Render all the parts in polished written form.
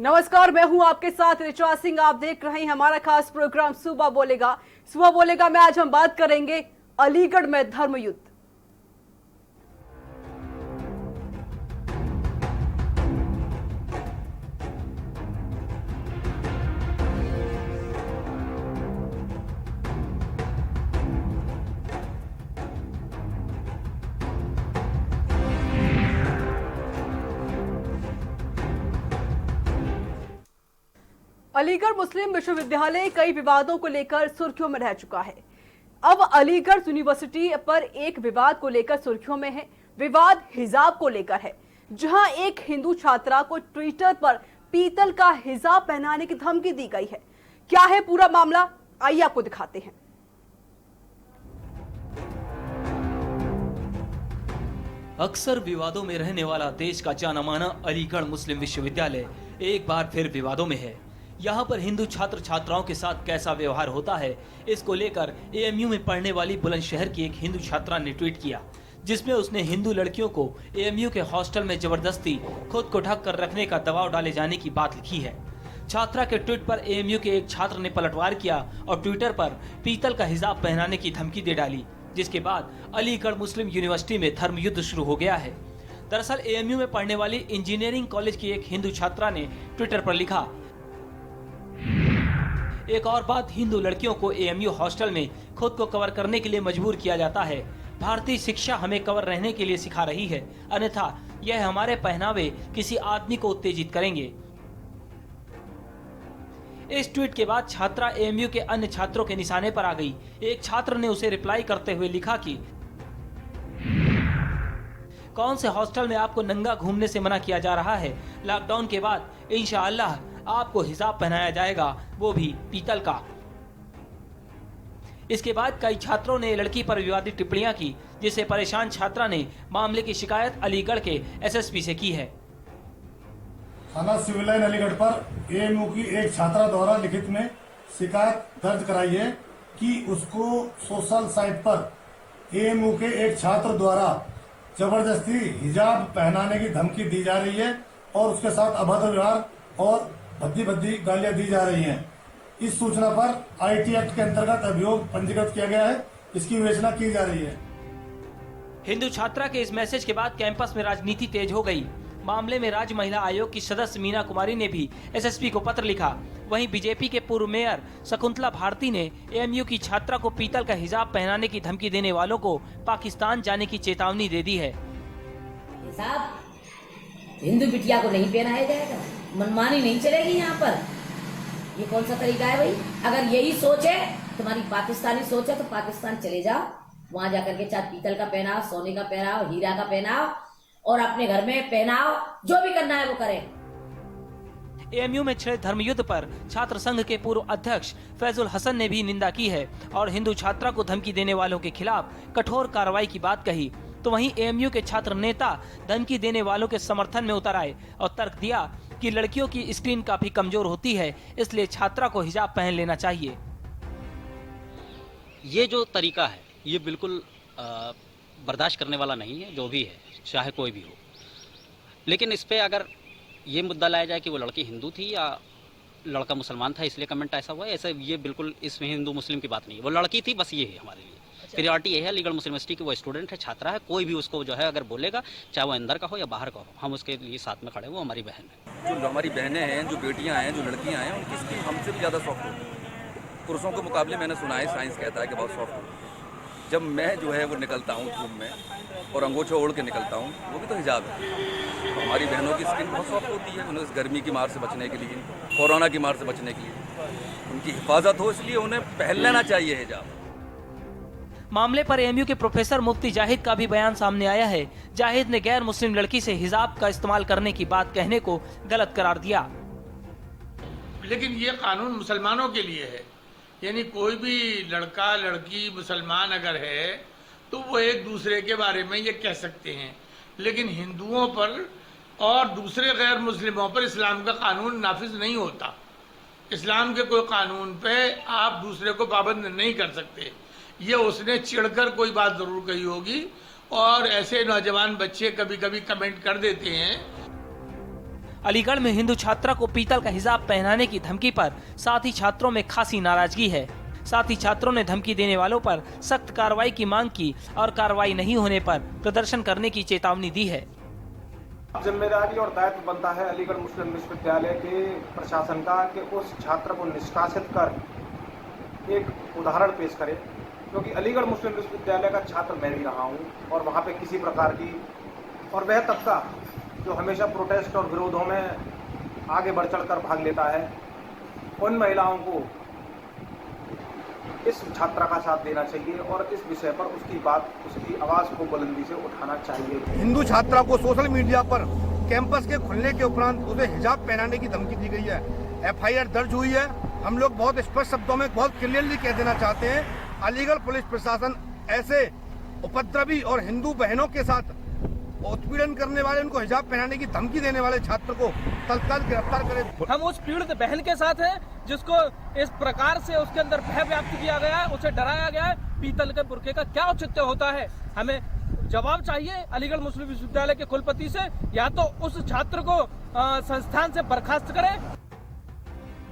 नमस्कार, मैं हूं आपके साथ ऋचा सिंह। आप देख रहे हैं हमारा खास प्रोग्राम सुबह बोलेगा। सुबह बोलेगा में आज हम बात करेंगे अलीगढ़ में धर्म युद्ध। अलीगढ़ मुस्लिम विश्वविद्यालय कई विवादों को लेकर सुर्खियों में रह चुका है। अब अलीगढ़ यूनिवर्सिटी पर एक विवाद को लेकर सुर्खियों में है। विवाद हिजाब को लेकर है, जहां एक हिंदू छात्रा को ट्विटर पर पीतल का हिजाब पहनाने की धमकी दी गई है। क्या है पूरा मामला, आइए आपको दिखाते हैं। अक्सर विवादों में रहने वाला देश का जाना माना अलीगढ़ मुस्लिम विश्वविद्यालय एक बार फिर विवादों में है। यहाँ पर हिंदू छात्र छात्राओं के साथ कैसा व्यवहार होता है, इसको लेकर एएमयू में पढ़ने वाली बुलंदशहर की एक हिंदू छात्रा ने ट्वीट किया, जिसमें उसने हिंदू लड़कियों को एएमयू के हॉस्टल में जबरदस्ती खुद को ढक कर रखने का दबाव डाले जाने की बात लिखी है। छात्रा के ट्वीट पर एएमयू के एक छात्र ने पलटवार किया और ट्विटर पर पीतल का हिजाब पहनाने की धमकी दे डाली, जिसके बाद अलीगढ़ मुस्लिम यूनिवर्सिटी में धर्म युद्ध शुरू हो गया है। दरअसल एएमयू में पढ़ने वाली इंजीनियरिंग कॉलेज की एक हिंदू छात्रा ने ट्विटर पर लिखा, एक और बात, हिंदू लड़कियों को एएमयू हॉस्टल में खुद को कवर करने के लिए मजबूर किया जाता है। भारतीय शिक्षा हमें कवर रहने के लिए सिखा रही है, अन्यथा यह हमारे पहनावे किसी आदमी को उत्तेजित करेंगे। इस ट्वीट के बाद छात्रा एएमयू के अन्य छात्रों के निशाने पर आ गई। एक छात्र ने उसे रिप्लाई करते हुए लिखा कि कौन से हॉस्टल में आपको नंगा घूमने से मना किया जा रहा है? लॉकडाउन के बाद इंशाअल्लाह आपको हिजाब पहनाया जाएगा, वो भी पीतल का। इसके बाद कई छात्रों ने लड़की पर विवादित टिप्पणियां की, जिससे परेशान छात्रा ने मामले की शिकायत अलीगढ़ के एसएसपी से की है। थाना सिविल लाइन अलीगढ़ पर एएमयू की एक छात्रा द्वारा लिखित में शिकायत दर्ज कराई है कि उसको सोशल साइट पर एएमयू के एक छात्र द्वारा जबरदस्ती हिजाब पहनाने की धमकी दी जा रही है और उसके साथ अभद्र व्यवहार और भद्दी गालियां दी जा रही हैं। इस सूचना पर आईटी एक्ट के अंतर्गत अभियोग पंजीकृत किया गया है। इसकी विवेचना की जा रही है। हिंदू छात्रा के इस मैसेज के बाद कैंपस में राजनीति तेज हो गई। मामले में राज्य महिला आयोग की सदस्य मीना कुमारी ने भी एसएसपी को पत्र लिखा। वहीं बीजेपी के पूर्व मेयर शकुंतला भारती ने एएमयू की छात्रा को पीतल का हिजाब पहनाने की धमकी देने वालों को पाकिस्तान जाने की चेतावनी दे दी है। साहब, हिंदू बिटिया को नहीं पहनाया जाएगा, मनमानी नहीं चलेगी यहाँ पर। ये कौन सा तरीका है भाई? अगर यही सोच है, तुम्हारी पाकिस्तानी सोच है, तो पाकिस्तान चले जाओ, वहां जाकर के चाहे पीतल का पहनाओ, सोने का पहनाओ, हीरा का पहनाओ और अपने घर में पहनाओ, जो भी करना है वो करें। एएमयू में छिड़े धर्मयुद्ध पर छात्र संघ के पूर्व अध्यक्ष फैजुल हसन ने भी निंदा की है और हिंदू छात्रा को धमकी देने वालों के खिलाफ कठोर कार्रवाई की बात कही। तो वहीं एएमयू के छात्र नेता धमकी देने वालों के समर्थन में उतर आए और तर्क दिया कि लड़कियों की स्क्रीन काफी कमजोर होती है, इसलिए छात्रा को हिजाब पहन लेना चाहिए। ये जो तरीका है ये बिल्कुल बर्दाश्त करने वाला नहीं है, जो भी है, चाहे कोई भी हो। लेकिन इस पे अगर ये मुद्दा लाया जाए कि वो लड़की हिंदू थी या लड़का मुसलमान था इसलिए कमेंट ऐसा हुआ, ऐसा ये बिल्कुल इसमें हिंदू मुस्लिम की बात नहीं है। वो लड़की थी, बस ये है हमारे लिए। प्रियोरिटी ये है अलीगढ़ मुस्लिम यूनिवर्सिटी की, वो स्टूडेंट है, छात्रा है, कोई भी उसको जो है अगर बोलेगा, चाहे वो अंदर का हो या बाहर का हो, हम उसके लिए साथ में खड़े, वो हमारी बहन है। जो हमारी बहनें हैं, जो बेटियां हैं, जो लड़कियां हैं, उनकी स्किन हमसे भी ज़्यादा सॉफ्ट होती है। पुरुषों के मुकाबले मैंने सुना है, साइंस कहता है कि बहुत सॉफ्ट होती है। जब मैं जो है वो निकलता हूँ धूप में और अंगोछा ओढ़ के निकलता हूँ, वो भी तो हिजाब है। तो हमारी बहनों की स्किन बहुत सॉफ्ट होती है। उन्हें इस गर्मी की मार से बचने के लिए, कोरोना की मार से बचने के लिए उनकी हिफाजत हो, इसलिए उन्हें पहन लेना चाहिए हिजाब। मामले पर एएमयू के प्रोफेसर मुफ्ती जाहिद का भी बयान सामने आया है। जाहिद ने गैर मुस्लिम लड़की से हिजाब का इस्तेमाल करने की बात कहने को गलत करार दिया। लेकिन ये कानून मुसलमानों के लिए है, यानी कोई भी लड़का लड़की मुसलमान अगर है तो वो एक दूसरे के बारे में ये कह सकते हैं। लेकिन हिंदुओं पर और दूसरे गैर मुस्लिमों पर इस्लाम का कानून नाफिज नहीं होता। इस्लाम के कोई कानून पे आप दूसरे को पाबंद नहीं कर सकते। ये उसने चिढ़कर कोई बात जरूर कही होगी और ऐसे नौजवान बच्चे कभी कभी कमेंट कर देते हैं। अलीगढ़ में हिंदू छात्रा को पीतल का हिजाब पहनाने की धमकी पर साथी छात्रों में खासी नाराजगी है। साथ ही छात्रों ने धमकी देने वालों पर सख्त कार्रवाई की मांग की और कार्रवाई नहीं होने पर प्रदर्शन करने की चेतावनी दी है। जिम्मेदारी और दायित्व बनता है अलीगढ़ मुस्लिम विश्वविद्यालय के प्रशासन का कि उस छात्र को निष्कासित कर एक उदाहरण पेश करे, क्योंकि अलीगढ़ मुस्लिम विश्वविद्यालय का छात्र मैं भी रहा हूँ और वहाँ पे किसी प्रकार की और वह तबका जो हमेशा प्रोटेस्ट और विरोधों में आगे बढ़ चढ़ कर भाग लेता है, उन महिलाओं को इस छात्रा का साथ देना चाहिए और इस विषय पर उसकी बात, उसकी आवाज़ को बुलंदी से उठाना चाहिए। हिंदू छात्रा को सोशल मीडिया पर कैंपस के खुलने के उपरांत उसे हिजाब पहनाने की धमकी दी गई है। एफआईआर दर्ज हुई है। हम लोग बहुत स्पष्ट शब्दों में बहुत क्लियरली कह देना चाहते हैं, अलीगढ़ पुलिस प्रशासन ऐसे उपद्रवी और हिंदू बहनों के साथ उत्पीड़न करने वाले, उनको हिजाब पहनाने की धमकी देने वाले छात्र को तत्काल गिरफ्तार करें। हम उस पीड़ित बहन के साथ हैं जिसको इस प्रकार से उसके अंदर भय व्याप्त किया गया है, उसे डराया गया है। पीतल के बुर्के का क्या औचित्य होता है? हमें जवाब चाहिए अलीगढ़ मुस्लिम विश्वविद्यालय के कुलपति से, या तो उस छात्र को संस्थान से बर्खास्त करें।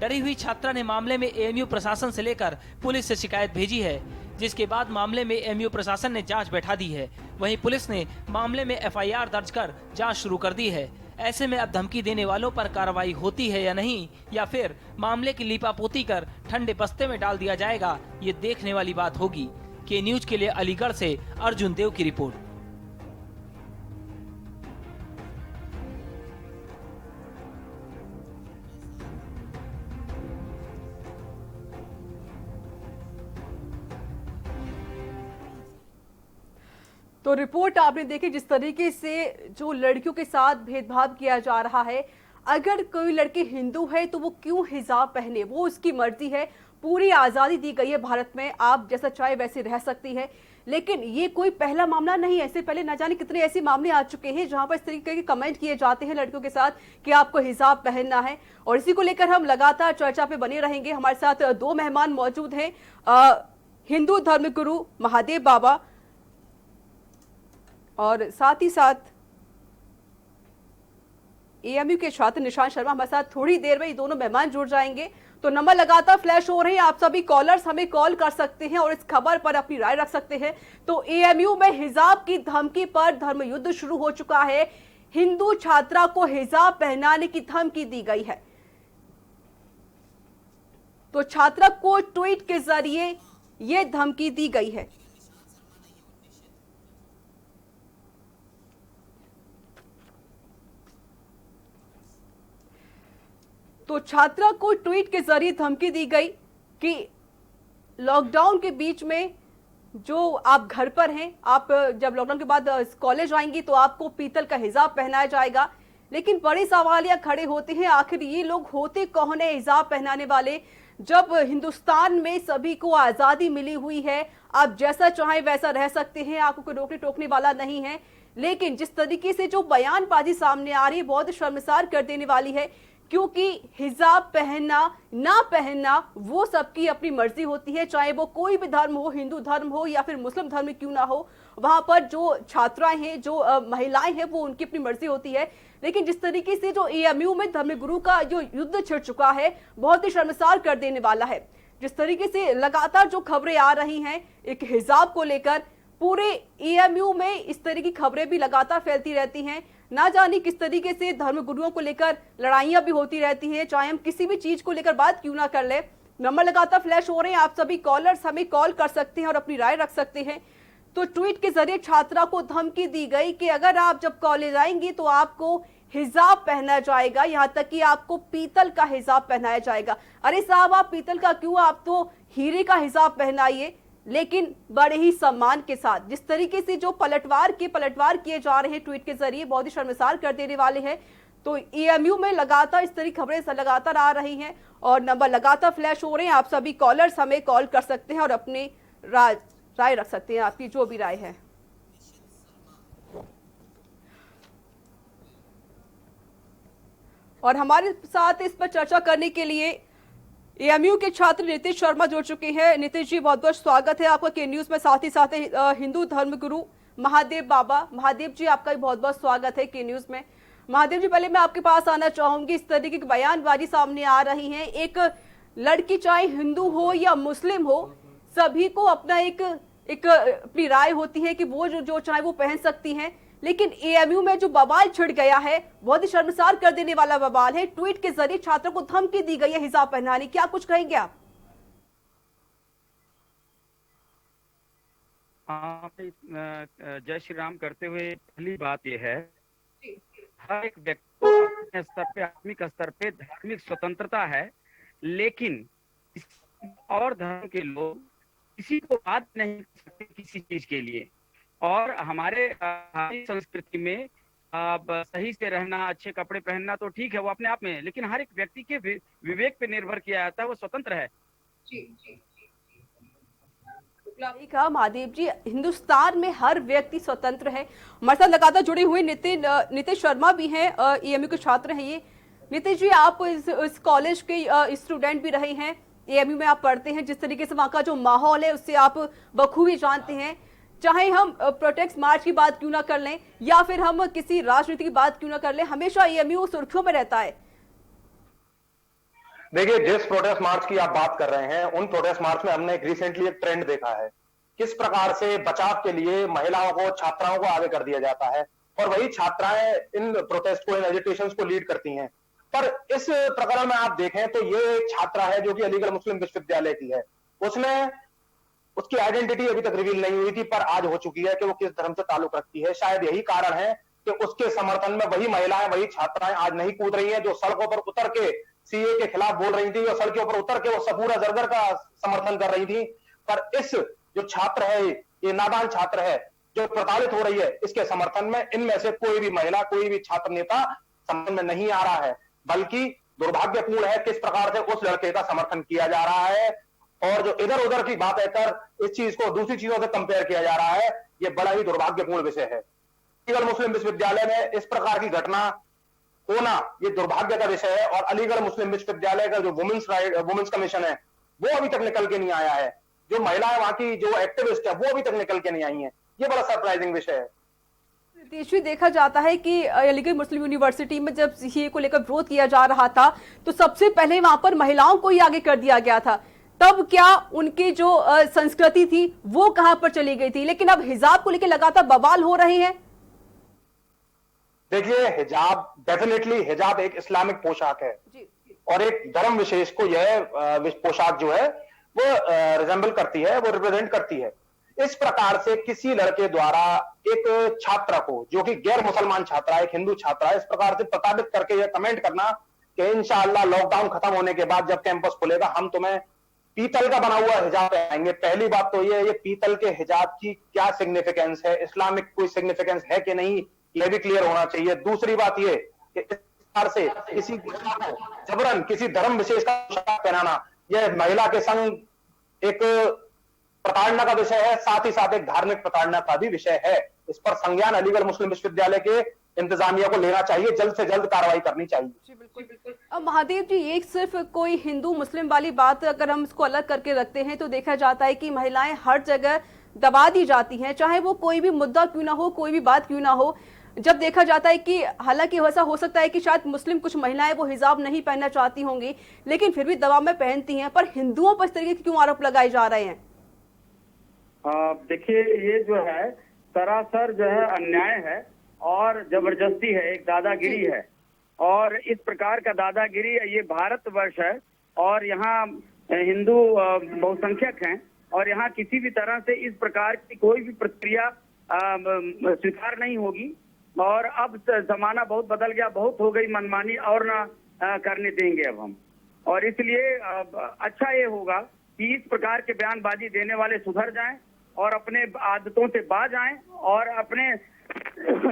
डरी हुई छात्रा ने मामले में एएमयू प्रशासन से लेकर पुलिस से शिकायत भेजी है, जिसके बाद मामले में एएमयू प्रशासन ने जांच बैठा दी है। वहीं पुलिस ने मामले में एफआईआर दर्ज कर जांच शुरू कर दी है। ऐसे में अब धमकी देने वालों पर कार्रवाई होती है या नहीं, या फिर मामले की लीपापोती कर ठंडे बस्ते में डाल दिया जाएगा, ये देखने वाली बात होगी। के न्यूज के लिए अलीगढ़ से अर्जुन देव की रिपोर्ट। तो रिपोर्ट आपने देखी, जिस तरीके से जो लड़कियों के साथ भेदभाव किया जा रहा है। अगर कोई लड़की हिंदू है तो वो क्यों हिजाब पहने, वो उसकी मर्जी है। पूरी आज़ादी दी गई है भारत में, आप जैसा चाहे वैसे रह सकती है। लेकिन ये कोई पहला मामला नहीं है, इससे पहले न जाने कितने ऐसे मामले आ चुके हैं जहां पर इस तरीके के कमेंट किए जाते हैं लड़कियों के साथ कि आपको हिजाब पहनना है। और इसी को लेकर हम लगातार चर्चा पे बने रहेंगे। हमारे साथ दो मेहमान मौजूद हैं, हिंदू धर्मगुरु महादेव बाबा और साथ ही साथ एएमयू के छात्र निशांत शर्मा। हमारे साथ थोड़ी देर में ये दोनों मेहमान जुड़ जाएंगे। तो नंबर लगातार फ्लैश हो रहे हैं, आप सभी कॉलर्स हमें कॉल कर सकते हैं और इस खबर पर अपनी राय रख सकते हैं। तो एएमयू में हिजाब की धमकी पर धर्म युद्ध शुरू हो चुका है। हिंदू छात्रा को हिजाब पहनाने की धमकी दी गई है। तो छात्रा को ट्वीट के जरिए यह धमकी दी गई है। तो छात्रा को ट्वीट के जरिए धमकी दी गई कि लॉकडाउन के बीच में जो आप घर पर हैं, आप जब लॉकडाउन के बाद कॉलेज आएंगी तो आपको पीतल का हिजाब पहनाया जाएगा। लेकिन बड़े सवाल यह खड़े होते हैं, आखिर ये लोग होते कौन है हिजाब पहनाने वाले, जब हिंदुस्तान में सभी को आज़ादी मिली हुई है। आप जैसा चाहे वैसा रह सकते हैं, आपको कोई रोकने टोकने वाला नहीं है। लेकिन जिस तरीके से जो बयानबाजी सामने आ रही है बहुत शर्मसार कर देने वाली है, क्योंकि हिजाब पहनना ना पहनना वो सबकी अपनी मर्जी होती है, चाहे वो कोई भी धर्म हो, हिंदू धर्म हो या फिर मुस्लिम धर्म क्यों ना हो। वहां पर जो छात्राएं हैं, जो महिलाएं हैं, वो उनकी अपनी मर्जी होती है। लेकिन जिस तरीके से जो एएमयू में धर्मगुरु का जो युद्ध छिड़ चुका है, बहुत ही शर्मसार कर देने वाला है। जिस तरीके से लगातार जो खबरें आ रही हैं एक हिजाब को लेकर, पूरे एएमयू में इस तरह की खबरें भी लगातार फैलती रहती हैं। ना जाने किस तरीके से धर्मगुरुओं को लेकर लड़ाइयां भी होती रहती हैं, चाहे हम किसी भी चीज को लेकर बात क्यों ना कर ले। नंबर लगातार फ्लैश हो रहे हैं, आप सभी कॉलर्स हमें कॉल कर सकते हैं और अपनी राय रख सकते हैं। तो ट्वीट के जरिए छात्रा को धमकी दी गई कि अगर आप जब कॉलेज आएंगी तो आपको हिजाब पहना जाएगा, यहां तक कि आपको पीतल का हिजाब पहनाया जाएगा। अरे साहब, आप पीतल का क्यों, आप तो हीरे का हिजाब पहनाइए, लेकिन बड़े ही सम्मान के साथ। जिस तरीके से जो पलटवार किए जा रहे हैं ट्वीट के जरिए, बहुत ही शर्मसार कर देने वाले हैं। तो एएमयू में लगातार इस तरह खबरें लगातार आ रही हैं और नंबर लगातार फ्लैश हो रहे हैं। आप सभी कॉलर्स हमें कॉल कर सकते हैं और अपनी राय रख सकते हैं, आपकी जो भी राय है। और हमारे साथ इस पर चर्चा करने के लिए एएमयू के छात्र नीतीश शर्मा जुड़ चुके हैं। नीतीश जी, बहुत बहुत स्वागत है आपका के न्यूज में। साथ ही साथ हिंदू धर्मगुरु महादेव बाबा, महादेव जी आपका भी बहुत बहुत स्वागत है के न्यूज में। महादेव जी, पहले मैं आपके पास आना चाहूंगी। इस तरीके की बयानबाजी सामने आ रही है। एक लड़की चाहे हिंदू हो या मुस्लिम हो, सभी को अपना एक अपनी राय होती है कि वो जो चाहे वो पहन सकती हैं। लेकिन एएमयू में जो बवाल छिड़ गया है, बहुत ही शर्मसार कर देने वाला बवाल है। ट्वीट के जरिए छात्रों को धमकी दी गई है हिजाब पहनाने। क्या कुछ कहेंगे आप? जय श्री राम करते हुए पहली बात यह है, हर एक व्यक्ति को अपने स्तर पे, आत्मिक स्तर पे धार्मिक स्वतंत्रता है, लेकिन और धर्म के लोग किसी को बात नहीं कर सकते किसी चीज के लिए। और हमारे संस्कृति में सही से रहना, अच्छे कपड़े पहनना तो ठीक है, वो अपने आप में है, लेकिन हर एक व्यक्ति के विवेक पे निर्भर किया जाता है, वो स्वतंत्र है। कहा महादेव जी, हिंदुस्तान में हर व्यक्ति स्वतंत्र है। हमारे साथ लगातार जुड़े हुए नीतीश शर्मा भी हैं, एएमयू के छात्र हैं ये। नीतीश जी, आप इस कॉलेज के स्टूडेंट भी रहे हैं, एएमयू में आप पढ़ते हैं। जिस तरीके से वहाँ का जो माहौल है उससे आप बखूबी जानते हैं। चाहे हम प्रोटेस्ट मार्च की बात क्यों ना कर लें या फिर हम किसी राजनीति की बात क्यों ना कर लें, हमेशा एएमयू सुर्खियों में रहता है। देखिए, जिस प्रोटेस्ट मार्च की आप बात कर रहे हैं, उन प्रोटेस्ट मार्च में हमने रिसेंटली एक ट्रेंड देखा है, किस प्रकार से बचाव के लिए महिलाओं को, छात्राओं को आगे कर दिया जाता है, और वही छात्राएं इन प्रोटेस्ट को, इन एजिटेशंस को लीड करती हैं। पर इस प्रकरण में आप देखें तो ये छात्रा है जो कि अलीगढ़ मुस्लिम विश्वविद्यालय की है। उसमें उसकी आइडेंटिटी अभी तक रिवील नहीं हुई थी, पर आज हो चुकी है कि वो किस धर्म से ताल्लुक रखती है। शायद यही कारण है कि उसके समर्थन में वही महिलाएं, वही छात्राएं आज नहीं कूद रही हैं जो सड़कों पर उतर के सीए के खिलाफ बोल रही थी, और सड़कों पर उतर के वो सबूरा जरगर का समर्थन कर रही थी। पर इस जो छात्र है, ये नादान छात्र है जो प्रताड़ित हो रही है, इसके समर्थन में इनमें से कोई भी महिला, कोई भी छात्र नेता समर्थन में नहीं आ रहा है, बल्कि दुर्भाग्यपूर्ण है किस प्रकार से उस लड़के का समर्थन किया जा रहा है। और जो इधर उधर की बात कर इस चीज को दूसरी चीजों से कंपेयर किया जा रहा है, ये बड़ा ही दुर्भाग्यपूर्ण विषय है। अलीगढ़ मुस्लिम विश्वविद्यालय में इस प्रकार की घटना होना ये दुर्भाग्य का विषय है। और अलीगढ़ मुस्लिम विश्वविद्यालय का जो वुमेन्स कमीशन है, वो अभी तक निकल के नहीं आया है। जो महिलाएं, वहां की जो एक्टिविस्ट है, वो अभी तक निकल के नहीं आई हैं। ये बड़ा सरप्राइजिंग विषय है। नीतीश जी, देखा जाता है कि अलीगढ़ मुस्लिम यूनिवर्सिटी में जब सीए को लेकर विरोध किया जा रहा था तो सबसे पहले वहां पर महिलाओं को ही आगे कर दिया गया था। तब क्या उनकी जो संस्कृति थी वो कहां पर चली गई थी? लेकिन अब हिजाब को लेकर लगातार बवाल हो रहे हैं। देखिए, हिजाब, डेफिनेटली हिजाब एक इस्लामिक पोशाक है और एक धर्म विशेष को यह पोशाक जो है वो रिजेंबल करती है, वो रिप्रेजेंट करती है। इस प्रकार से किसी लड़के द्वारा एक छात्रा को, जो कि गैर मुसलमान छात्रा है, एक हिंदू छात्रा है, इस प्रकार से प्रताड़ित करके यह कमेंट करना कि इंशाअल्लाह लॉकडाउन खत्म होने के बाद जब कैंपस खुलेगा हम तुम्हें पीतल का बना हुआ हिजाब पहनाएंगे। पहली बात तो ये पीतल के हिजाब की क्या सिग्निफिकेंस है, इस्लामिक कोई सिग्निफिकेंस है कि नहीं, यह भी क्लियर होना चाहिए। दूसरी बात ये कि इस प्रकार से किसी को जबरन किसी धर्म विशेष का पोशाक पहनाना, यह महिला के संग एक प्रताड़ना का विषय है, साथ ही साथ एक धार्मिक प्रताड़ना का भी विषय है। इस पर संज्ञान अलीगढ़ मुस्लिम विश्वविद्यालय के इंतजामिया को लेना चाहिए, जल्द से जल्द कार्रवाई करनी चाहिए। जी बिल्कुल। अब महादेव जी, एक सिर्फ कोई हिंदू मुस्लिम वाली बात अगर हम इसको अलग करके रखते हैं तो देखा जाता है कि महिलाएं हर जगह दबा दी जाती हैं, चाहे वो कोई भी मुद्दा क्यों ना हो, कोई भी बात क्यों ना हो। जब देखा जाता है कि हालांकि ऐसा हो सकता है कि शायद मुस्लिम कुछ महिलाएं वो हिजाब नहीं पहनना चाहती होंगी, लेकिन फिर भी दबाव में पहनती हैं, पर हिंदुओं पर इस तरीके के क्यों आरोप लगाए जा रहे हैं? देखिए, ये जो है सरासर जो है अन्याय है और जबरदस्ती है, एक दादागिरी है। और इस प्रकार का दादागिरी, ये भारतवर्ष है और यहाँ हिंदू बहुसंख्यक हैं और यहाँ किसी भी तरह से इस प्रकार की कोई भी प्रक्रिया स्वीकार नहीं होगी। और अब जमाना बहुत बदल गया, बहुत हो गई मनमानी, और ना करने देंगे अब हम। और इसलिए अच्छा ये होगा कि इस प्रकार के बयानबाजी देने वाले सुधर जाएं और अपने आदतों से बाज आएं और अपने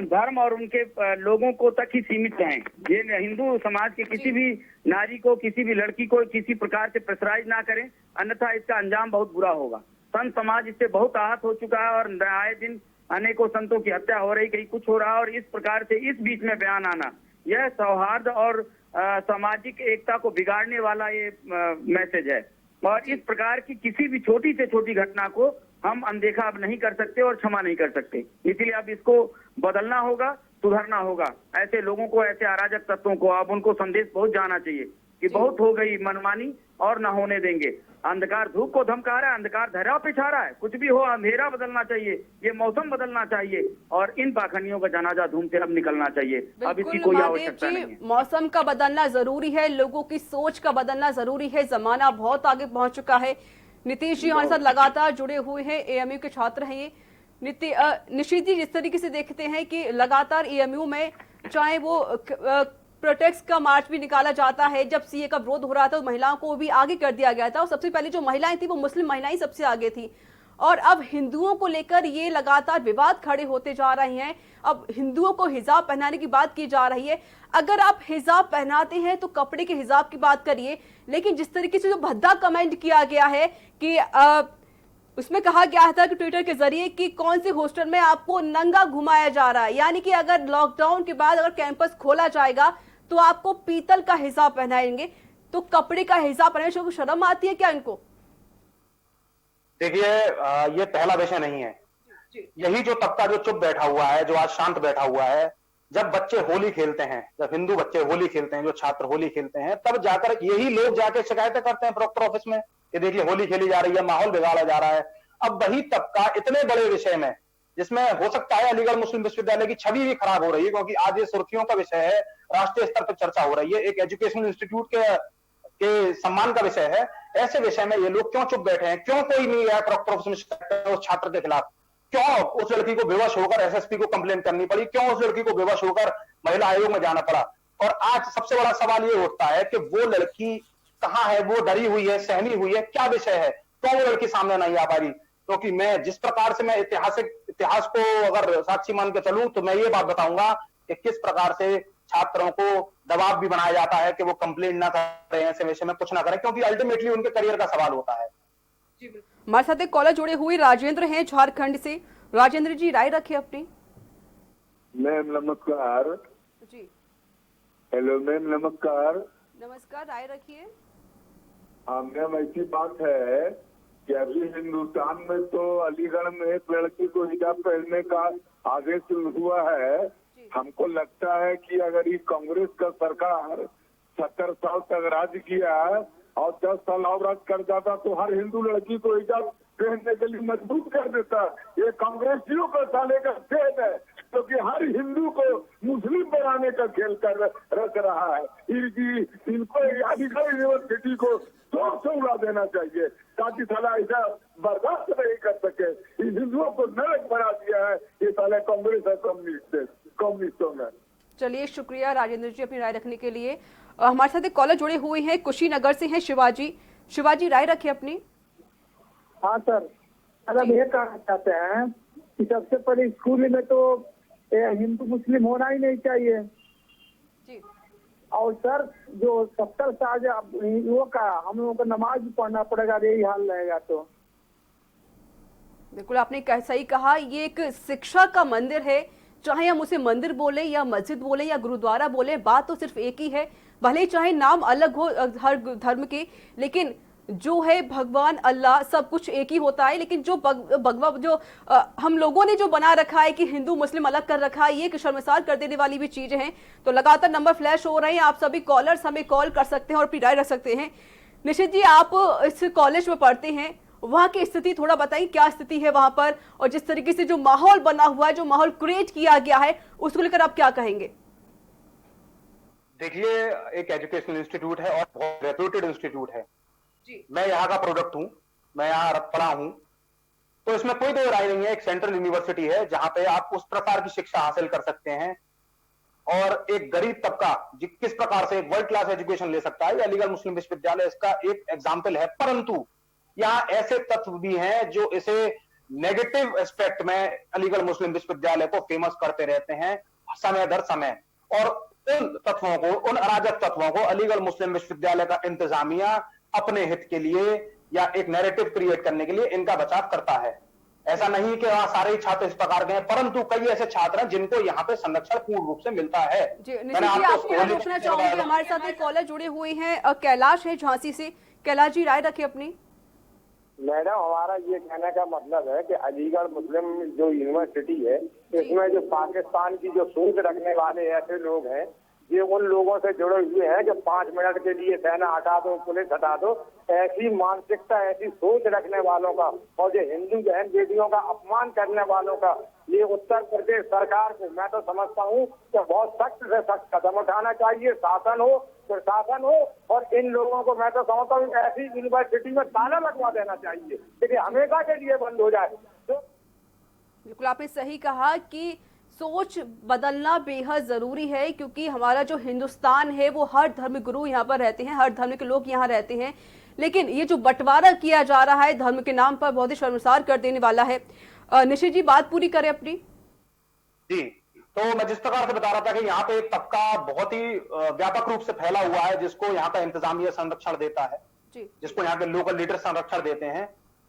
धर्म और उनके लोगों को तक ही सीमित रहें। ये हिंदू समाज के किसी भी नारी को, किसी भी लड़की को किसी प्रकार से प्रेशराइज ना करें, अन्यथा इसका अंजाम बहुत बुरा होगा। संत समाज इससे बहुत आहत हो चुका है और आए दिन अनेकों संतों की हत्या हो रही, कहीं कुछ हो रहा, और इस प्रकार से इस बीच में बयान आना, यह सौहार्द और सामाजिक एकता को बिगाड़ने वाला ये मैसेज है। और इस प्रकार की किसी भी छोटी से छोटी घटना को हम अनदेखा अब नहीं कर सकते और क्षमा नहीं कर सकते। इसलिए अब इसको बदलना होगा सुधरना होगा। ऐसे लोगों को, ऐसे अराजक तत्वों को अब उनको संदेश पहुंच जाना चाहिए कि बहुत हो गई मनमानी और न होने देंगे। अंधकार धूप को धमका रहा है, अंधकार धरा पिछा रहा है। कुछ भी हो, अंधेरा बदलना चाहिए, ये मौसम बदलना चाहिए और इन पाखंडियों का जनाजा धूम से अब निकलना चाहिए। अब इसकी कोई आवश्यकता नहीं है। मौसम का बदलना जरूरी है, लोगों की सोच का बदलना जरूरी है। जमाना बहुत आगे पहुंच चुका है। नीतीश जी हमारे साथ लगातार जुड़े हुए हैं, एएमयू के छात्र हैं ये। निशित जी, जिस तरीके से देखते हैं कि लगातार एएमयू में चाहे वो प्रोटेस्ट का मार्च भी निकाला जाता है, जब सीए का विरोध हो रहा था तो महिलाओं को भी आगे कर दिया गया था और सबसे पहले जो महिलाएं थी वो मुस्लिम महिलाएं सबसे आगे थी। और अब हिंदुओं को लेकर ये लगातार विवाद खड़े होते जा रहे हैं। अब हिंदुओं को हिजाब पहनाने की बात की जा रही है। अगर आप हिजाब पहनाते हैं तो कपड़े के हिजाब की बात करिए, लेकिन जिस तरीके से जो भद्दा कमेंट किया गया है कि उसमें कहा गया था कि ट्विटर के जरिए कि कौन से हॉस्टल में आपको नंगा घुमाया जा रहा है, यानी कि अगर लॉकडाउन के बाद अगर कैंपस खोला जाएगा तो आपको पीतल का हिजाब पहनाएंगे, तो कपड़े का हिजाब पहनने को शर्म आती है क्या इनको? देखिए, ये पहला विषय नहीं है। यही जो तबका जो चुप बैठा हुआ है, जो आज शांत बैठा हुआ है, जब बच्चे होली खेलते हैं, जब हिंदू बच्चे होली खेलते हैं, जो छात्र होली खेलते हैं, तब जाकर यही लोग जाके शिकायतें करते हैं प्रोक्टर ऑफिस में कि देखिए होली खेली जा रही है, माहौल बिगाड़ा जा रहा है। अब वही तबका इतने बड़े विषय में, जिसमें हो सकता है अलीगढ़ मुस्लिम विश्वविद्यालय की छवि भी खराब हो रही है, क्योंकि आज ये सुर्खियों का विषय है, राष्ट्रीय स्तर पर चर्चा हो रही है, एक एजुकेशनल इंस्टीट्यूट के सम्मान का विषय है। ऐसे विषय में ये लोग क्यों चुप बैठे हैं? क्यों कोई नहीं गया प्रोक्टर ऑफिस में शिकायत उस छात्र के खिलाफ? क्यों उस लड़की को बेवश होकर एसएसपी को कंप्लेंट करनी पड़ी? क्यों उस लड़की को बेवश होकर महिला आयोग में जाना पड़ा? और आज सबसे बड़ा सवाल ये उठता है कि वो लड़की कहाँ है? वो डरी हुई है, सहमी हुई है, क्या विषय है? क्यों वो लड़की सामने नहीं आ पा रही? क्योंकि मैं जिस प्रकार से मैं इतिहास को अगर साक्षी मान के चलूं तो मैं ये बात बताऊंगा कि किस प्रकार से छात्रों को दबाव भी बनाया जाता है कि वो कंप्लेंट ना करें, ऐसे विषय में कुछ ना करें, क्योंकि अल्टीमेटली उनके करियर का सवाल होता है। हमारे साथ एक कॉलर जुड़े हुए राजेंद्र हैं झारखंड से। राजेंद्र जी, राय रखिए अपनी। मैम नमस्कार जी। हेलो मैम नमस्कार। नमस्कार, राय रखिए। हाँ मैम, ऐसी बात है कि अभी हिंदुस्तान में तो अलीगढ़ में एक लड़की को हिजाब पहनने का आदेश हुआ है। हमको लगता है कि अगर ये कांग्रेस का सरकार 70 साल तक राज किया और 10 साल और राज कर जाता तो हर हिंदू लड़की को हिजाब पहनने के लिए मजबूर कर देता। ये कांग्रेसियों का साले का खेल है, क्योंकि हर हिंदू को मुस्लिम बनाने का खेल कर रख रहा है। इनको अलीगढ़ यूनिवर्सिटी को तोड़ से उड़ा देना चाहिए ताकि साला ऐसा बर्दाश्त नहीं कर सके। इन हिंदुओं को नरक बना दिया है ये साले कांग्रेस और कम्युनिस्टों ने। चलिए, शुक्रिया राजेंद्र जी अपनी राय रखने के लिए। हमारे साथ एक कॉलर जुड़े हुए हैं, कुशीनगर से हैं शिवाजी। शिवाजी, राय रखिए अपनी। हाँ सर, अगर ये कहना चाहते हैं कि सबसे पहले स्कूल में तो हिंदू मुस्लिम होना ही नहीं चाहिए जी। और सर जो 70 साल हिंदुओं का हम लोगों को नमाज भी पढ़ना पड़ेगा, यही हाल रहेगा तो। बिल्कुल आपने सही कहा, ये एक शिक्षा का मंदिर है, चाहे हम उसे मंदिर बोले या मस्जिद बोले या गुरुद्वारा बोले, बात तो सिर्फ एक ही है। भले चाहे नाम अलग हो हर धर्म के, लेकिन जो है भगवान अल्लाह सब कुछ एक ही होता है। लेकिन जो भगवान जो हम लोगों ने जो बना रखा है कि हिंदू मुस्लिम अलग कर रखा है, ये शर्मसार कर देने वाली भी चीजें हैं। तो लगातार नंबर फ्लैश हो रहे हैं, आप सभी कॉलर्स हमें कॉल कर सकते हैं और अपनी राय रख सकते हैं। निशित जी, आप इस कॉलेज में पढ़ते हैं, वहाँ की स्थिति थोड़ा बताइए, क्या स्थिति है वहां पर, और जिस तरीके से जो माहौल बना हुआ है, जो माहौल क्रिएट किया गया है, उसको लेकर आप क्या कहेंगे? देखिए, एक एजुकेशनल इंस्टीट्यूट है और बहुत रेप्यूटेड इंस्टीट्यूट है। मैं यहाँ का प्रोडक्ट हूँ, मैं यहाँ पढ़ा हूँ, तो इसमें कोई दो राय नहीं है। एक सेंट्रल यूनिवर्सिटी है जहां पे आप उस प्रकार की शिक्षा हासिल कर सकते हैं और एक गरीब तबका किस प्रकार से एक वर्ल्ड क्लास एजुकेशन ले सकता है, अलीगढ़ मुस्लिम विश्वविद्यालय इसका एक एग्जाम्पल है। परंतु यहाँ ऐसे तत्व भी हैं जो इसे नेगेटिव एस्पेक्ट में अलीगढ़ मुस्लिम विश्वविद्यालय को फेमस करते रहते हैं समय दर समय, और उन तत्वों को, उन अराजक तत्वों को अलीगढ़ मुस्लिम विश्वविद्यालय का इंतजामिया अपने हित के लिए या एक नैरेटिव क्रिएट करने के लिए इनका बचाव करता है। ऐसा नहीं कि वहां सारे ही छात्र इस प्रकार के हैं, परंतु कई ऐसे छात्र हैं जिनको यहाँ पे संरक्षण पूर्ण रूप से मिलता है। पूछना चाहूंगी, हमारे साथ एक कॉलर जुड़े हुए हैं, कैलाश है झांसी से। कैलाश जी, राय रखिए अपनी। सर, अगर ये कहना चाहते हैं कि अलीगढ़ मुस्लिम विश्वविद्यालय कैलाश जी, राय रखिए अपनी। मैडम हमारा ये कहने का मतलब है कि अलीगढ़ मुस्लिम जो यूनिवर्सिटी है इसमें जो पाकिस्तान की जो सोच रखने वाले ऐसे लोग हैं ये उन लोगों से जुड़े हुए हैं जो 5 मिनट के लिए सेना हटा दो, पुलिस हटा दो, ऐसी मानसिकता ऐसी सोच रखने वालों का और जो हिंदू बहन बेटियों का अपमान करने वालों का ये उत्तर प्रदेश सरकार को मैं तो समझता हूँ कि बहुत सख्त से सख्त कदम उठाना चाहिए। शासन हो प्रशासन हो और इन लोगों को मैं तो समझता हूँ कि ऐसी यूनिवर्सिटी में ताला लगवा देना चाहिए कि हमेशा के लिए बंद हो जाए। तो बिल्कुल आपने सही कहा कि सोच बदलना बेहद जरूरी है, क्योंकि हमारा जो हिंदुस्तान है वो हर धर्म गुरु यहाँ पर रहते हैं, हर धर्म के लोग यहाँ रहते हैं, लेकिन ये जो बंटवारा किया जा रहा है धर्म के नाम पर बहुत ही शर्मसार कर देने वाला है। निशित जी बात पूरी करें अपनी। जी, तो मैं जिस प्रकार से बता रहा था कि यहाँ पे एक तबका बहुत ही व्यापक रूप से फैला हुआ है जिसको यहाँ का इंतजामिया संरक्षण देता है, जिसको यहाँ के लोकल लीडर संरक्षण देते हैं,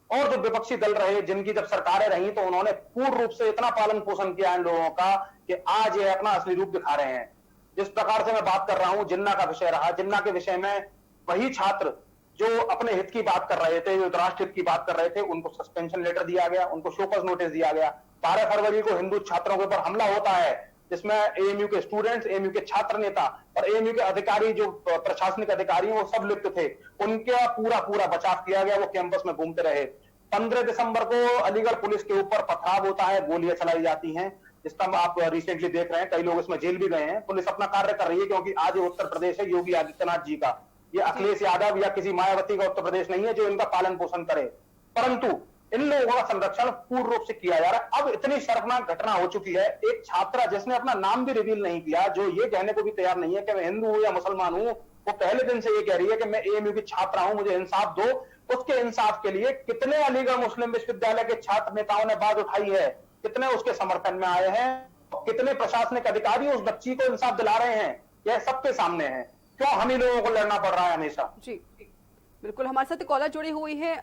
और जो विपक्षी दल रहे जिनकी जब सरकारें रही तो उन्होंने पूर्ण रूप से इतना पालन पोषण किया इन लोगों का कि आज ये अपना असली रूप दिखा रहे हैं। जिस प्रकार से मैं बात कर रहा हूं, जिन्ना का विषय रहा, जिन्ना के विषय में वही छात्र जो अपने हित की बात कर रहे थे, जो राष्ट्र हित की बात कर रहे थे, उनको सस्पेंशन लेटर दिया गया, उनको शोकॉज नोटिस दिया गया। 12 फरवरी को हिंदू छात्रों के ऊपर हमला होता है जिसमें एएमयू के स्टूडेंट्स, एएमयू के छात्र नेता और एएमयू के अधिकारी जो प्रशासनिक अधिकारी वो सब लिप्त थे, उनका पूरा बचाव किया गया, वो कैंपस में घूमते रहे। 15 दिसंबर को अलीगढ़ पुलिस के ऊपर पथराव होता है, गोलियां चलाई जाती हैं, जिसका आप रिसेंटली देख रहे हैं, कई लोग इसमें जेल भी गए हैं। पुलिस अपना कार्य कर रही है क्योंकि आज ये उत्तर प्रदेश है योगी आदित्यनाथ जी का, ये अखिलेश यादव या किसी मायावती का उत्तर प्रदेश नहीं है जो इनका पालन पोषण करे, परंतु इन लोगों का संरक्षण पूर्ण रूप से किया जा रहा है। अब इतनी शर्मनाक घटना हो चुकी है, एक छात्रा जिसने अपना नाम भी रिवील नहीं किया, जो ये कहने को भी तैयार नहीं है कि मैं हिंदू हूं या मुसलमान हूं, वो पहले दिन से ये कह रही है कि मैं एएमयू की छात्रा हूं, मुझे इंसाफ दो। उसके इंसाफ के लिए कितने अलीगढ़ मुस्लिम विश्वविद्यालय के छात्र नेताओं ने बात उठाई है, कितने उसके समर्थन में आए हैं, कितने प्रशासनिक अधिकारी उस बच्ची को इंसाफ दिला रहे हैं, यह सबके सामने है। क्यों हम ही लोगों को लड़ना पड़ रहा है हमेशा? जी बिल्कुल, हमारे साथ कॉलर जुड़ी हुई है,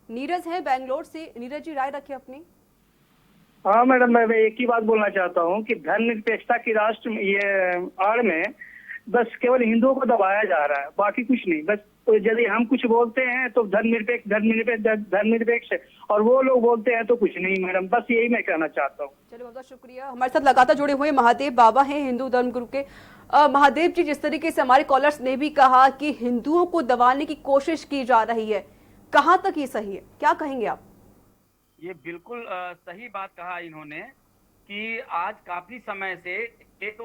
नीरज है बेंगलोर से। नीरज जी राय रखिए अपनी। हाँ मैडम, मैं एक ही बात बोलना चाहता हूँ कि धर्मनिरपेक्षता की राष्ट्र ये आड़ में बस केवल हिंदुओं को दबाया जा रहा है, बाकी कुछ नहीं। बस तो यदि हम कुछ बोलते हैं तो धर्मनिरपेक्ष और वो लोग बोलते हैं तो कुछ नहीं। मैडम बस यही मैं कहना चाहता हूँ। चलिए बहुत शुक्रिया। हमारे साथ लगातार जुड़े हुए महादेव बाबा हैं, हिंदू धर्म गुरु के। महादेव जी, जिस तरीके से हमारे कॉलर्स ने भी कहा कि हिंदुओं को दबाने की कोशिश की जा रही है, कहाँ तक ये सही है, क्या कहेंगे आप? ये बिल्कुल सही बात कहा इन्होंने कि आज काफी समय से, ये तो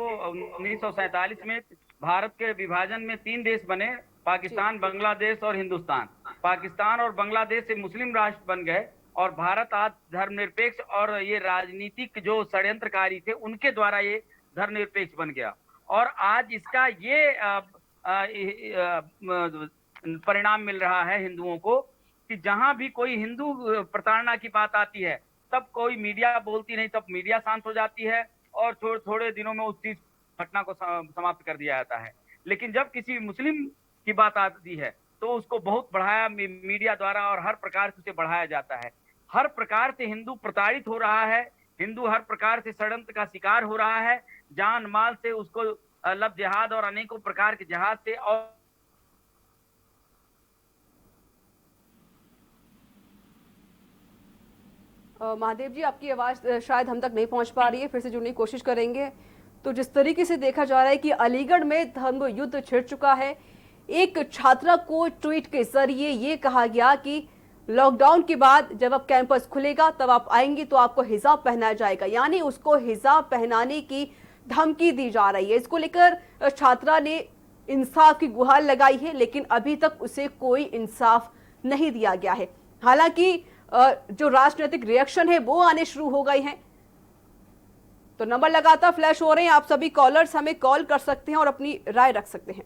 1947 में भारत के विभाजन में 3 देश बने, पाकिस्तान, बांग्लादेश और हिंदुस्तान। पाकिस्तान और बांग्लादेश से मुस्लिम राष्ट्र बन गए और भारत आज धर्मनिरपेक्ष और ये राजनीतिक जो षड्यंत्रकारी थे उनके द्वारा ये धर्मनिरपेक्ष बन गया। और आज इसका ये परिणाम मिल रहा है हिंदुओं को कि जहां भी कोई हिंदू प्रताड़ना की बात आती है तब कोई मीडिया बोलती नहीं, तब मीडिया शांत हो जाती है और थोड़े दिनों में उस चीज घटना को समाप्त कर दिया जाता है। लेकिन जब किसी मुस्लिम की बात आती है तो उसको बहुत बढ़ाया मीडिया द्वारा और हर प्रकार से उसे बढ़ाया जाता है। हर प्रकार से हिंदू प्रताड़ित हो रहा है, हिंदू हर प्रकार से षड्यंत्र का शिकार हो रहा है, जान माल से उसको लब जिहाद और अनेकों प्रकार के जहाज से। और महादेव जी, आपकी आवाज शायद हम तक नहीं पहुंच पा रही है, फिर से जुड़ने की कोशिश करेंगे। तो जिस तरीके से देखा जा रहा है कि अलीगढ़ में धर्म युद्ध छिड़ चुका है, एक छात्रा को ट्वीट के जरिए ये कहा गया कि लॉकडाउन के बाद जब अब कैंपस खुलेगा तब आप आएंगे तो आपको हिजाब पहनाया जाएगा, यानी उसको हिजाब पहनाने की धमकी दी जा रही है। इसको लेकर छात्रा ने इंसाफ की गुहार लगाई है, लेकिन अभी तक उसे कोई इंसाफ नहीं दिया गया है। हालांकि जो राजनीतिक रिएक्शन है वो आने शुरू हो गए हैं। तो नंबर लगातार फ्लैश हो रहे हैं, आप सभी कॉलर्स हमें कॉल कर सकते हैं और अपनी राय रख सकते हैं।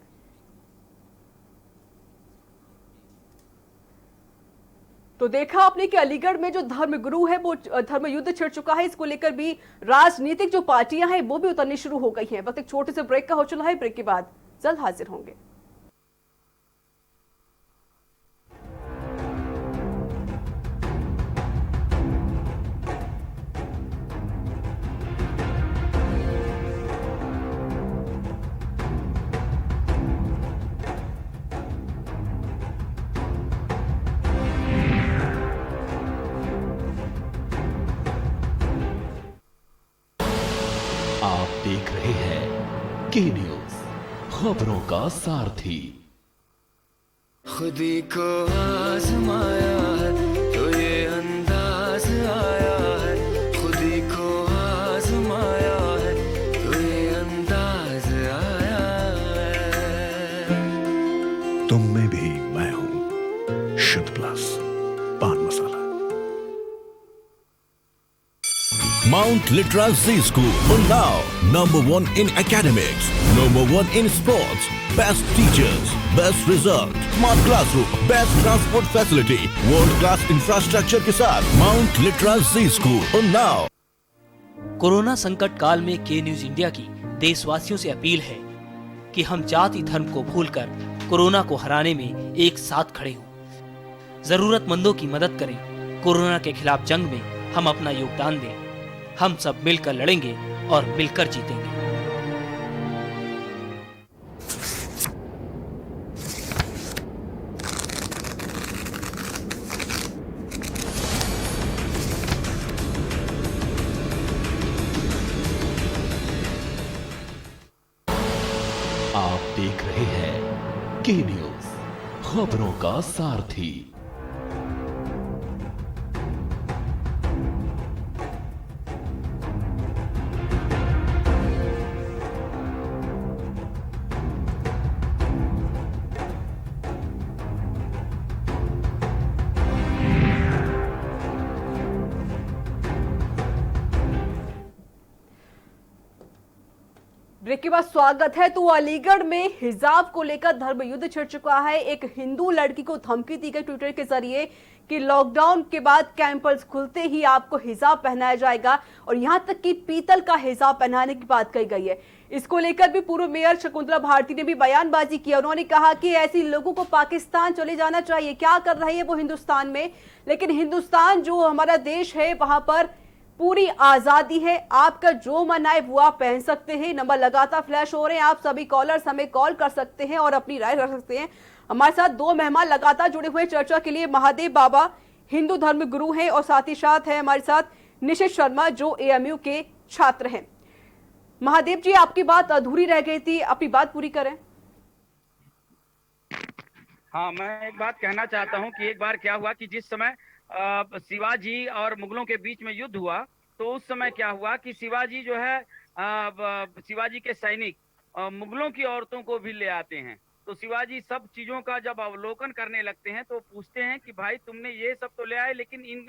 तो देखा आपने कि अलीगढ़ में जो धर्मगुरु है वो धर्म युद्ध छिड़ चुका है। इसको लेकर भी राजनीतिक जो पार्टियां हैं वो भी उतरनी शुरू हो गई हैं। वक्त एक छोटे से ब्रेक का हो चला है, ब्रेक के बाद जल्द हाजिर होंगे। के न्यूज, खबरों का सारथी। खुदी को आजमाया है तो ये अंदाज आया है, खुदी को आजमाया है तो ये अंदाज आया है। तुम में भी मैं हूं, शुद्ध प्लस पान मसाला। Mount Litra Z School, Unnao, #1 in academics, #1 in sports, best teachers, best result, smart classroom, best transport facility, world class infrastructure के साथ Mount Litra Z School, Unnao। Corona संकट काल में के न्यूज इंडिया की देशवासियों से अपील है कि हम जाति धर्म को भूलकर कोरोना को हराने में एक साथ खड़े हों, जरूरतमंदों की मदद करें, कोरोना के खिलाफ जंग में हम अपना योगदान दें। हम सब मिलकर लड़ेंगे और मिलकर जीतेंगे। आप देख रहे हैं के न्यूज, खबरों का सारथी। ब्रेक के बाद स्वागत है। तो अलीगढ़ में हिजाब को लेकर धर्म युद्ध छिड़ चुका है। एक हिंदू लड़की को धमकी दी गई ट्विटर के जरिए कि लॉकडाउन के बाद कैंपस खुलते ही आपको हिजाब पहनाया जाएगा और यहां तक कि पीतल का हिजाब पहनाने की बात कही गई है। इसको लेकर भी पूर्व मेयर शकुंतला भारती ने भी बयानबाजी की। उन्होंने कहा कि ऐसे लोगों को पाकिस्तान चले जाना चाहिए। क्या कर रहे हैं वो हिंदुस्तान में, लेकिन हिंदुस्तान जो हमारा देश है वहां पर पूरी आजादी है। आपका जो मन आए वो आप पहन सकते हैं। नंबर लगातार फ्लैश हो रहे हैं, आप सभी कॉलर्स हमें कॉल कर सकते हैं और अपनी राय रख सकते हैं। हमारे साथ दो मेहमान लगातार जुड़े हुए चर्चा के लिए। महादेव बाबा हिंदू धर्म गुरु हैं और साथ ही साथ है हमारे साथ निशित शर्मा जो एएमयू के छात्र हैं। महादेव जी, आपकी बात अधूरी रह गई थी, अपनी बात पूरी करें। हाँ, मैं एक बात कहना चाहता हूँ कि एक बार क्या हुआ कि जिस समय शिवाजी और मुगलों के बीच में युद्ध हुआ तो उस समय क्या हुआ कि शिवाजी जो है शिवाजी के सैनिक मुगलों की औरतों को भी ले आते हैं। तो शिवाजी सब चीजों का जब अवलोकन करने लगते हैं तो पूछते हैं कि भाई तुमने ये सब तो ले आए लेकिन इन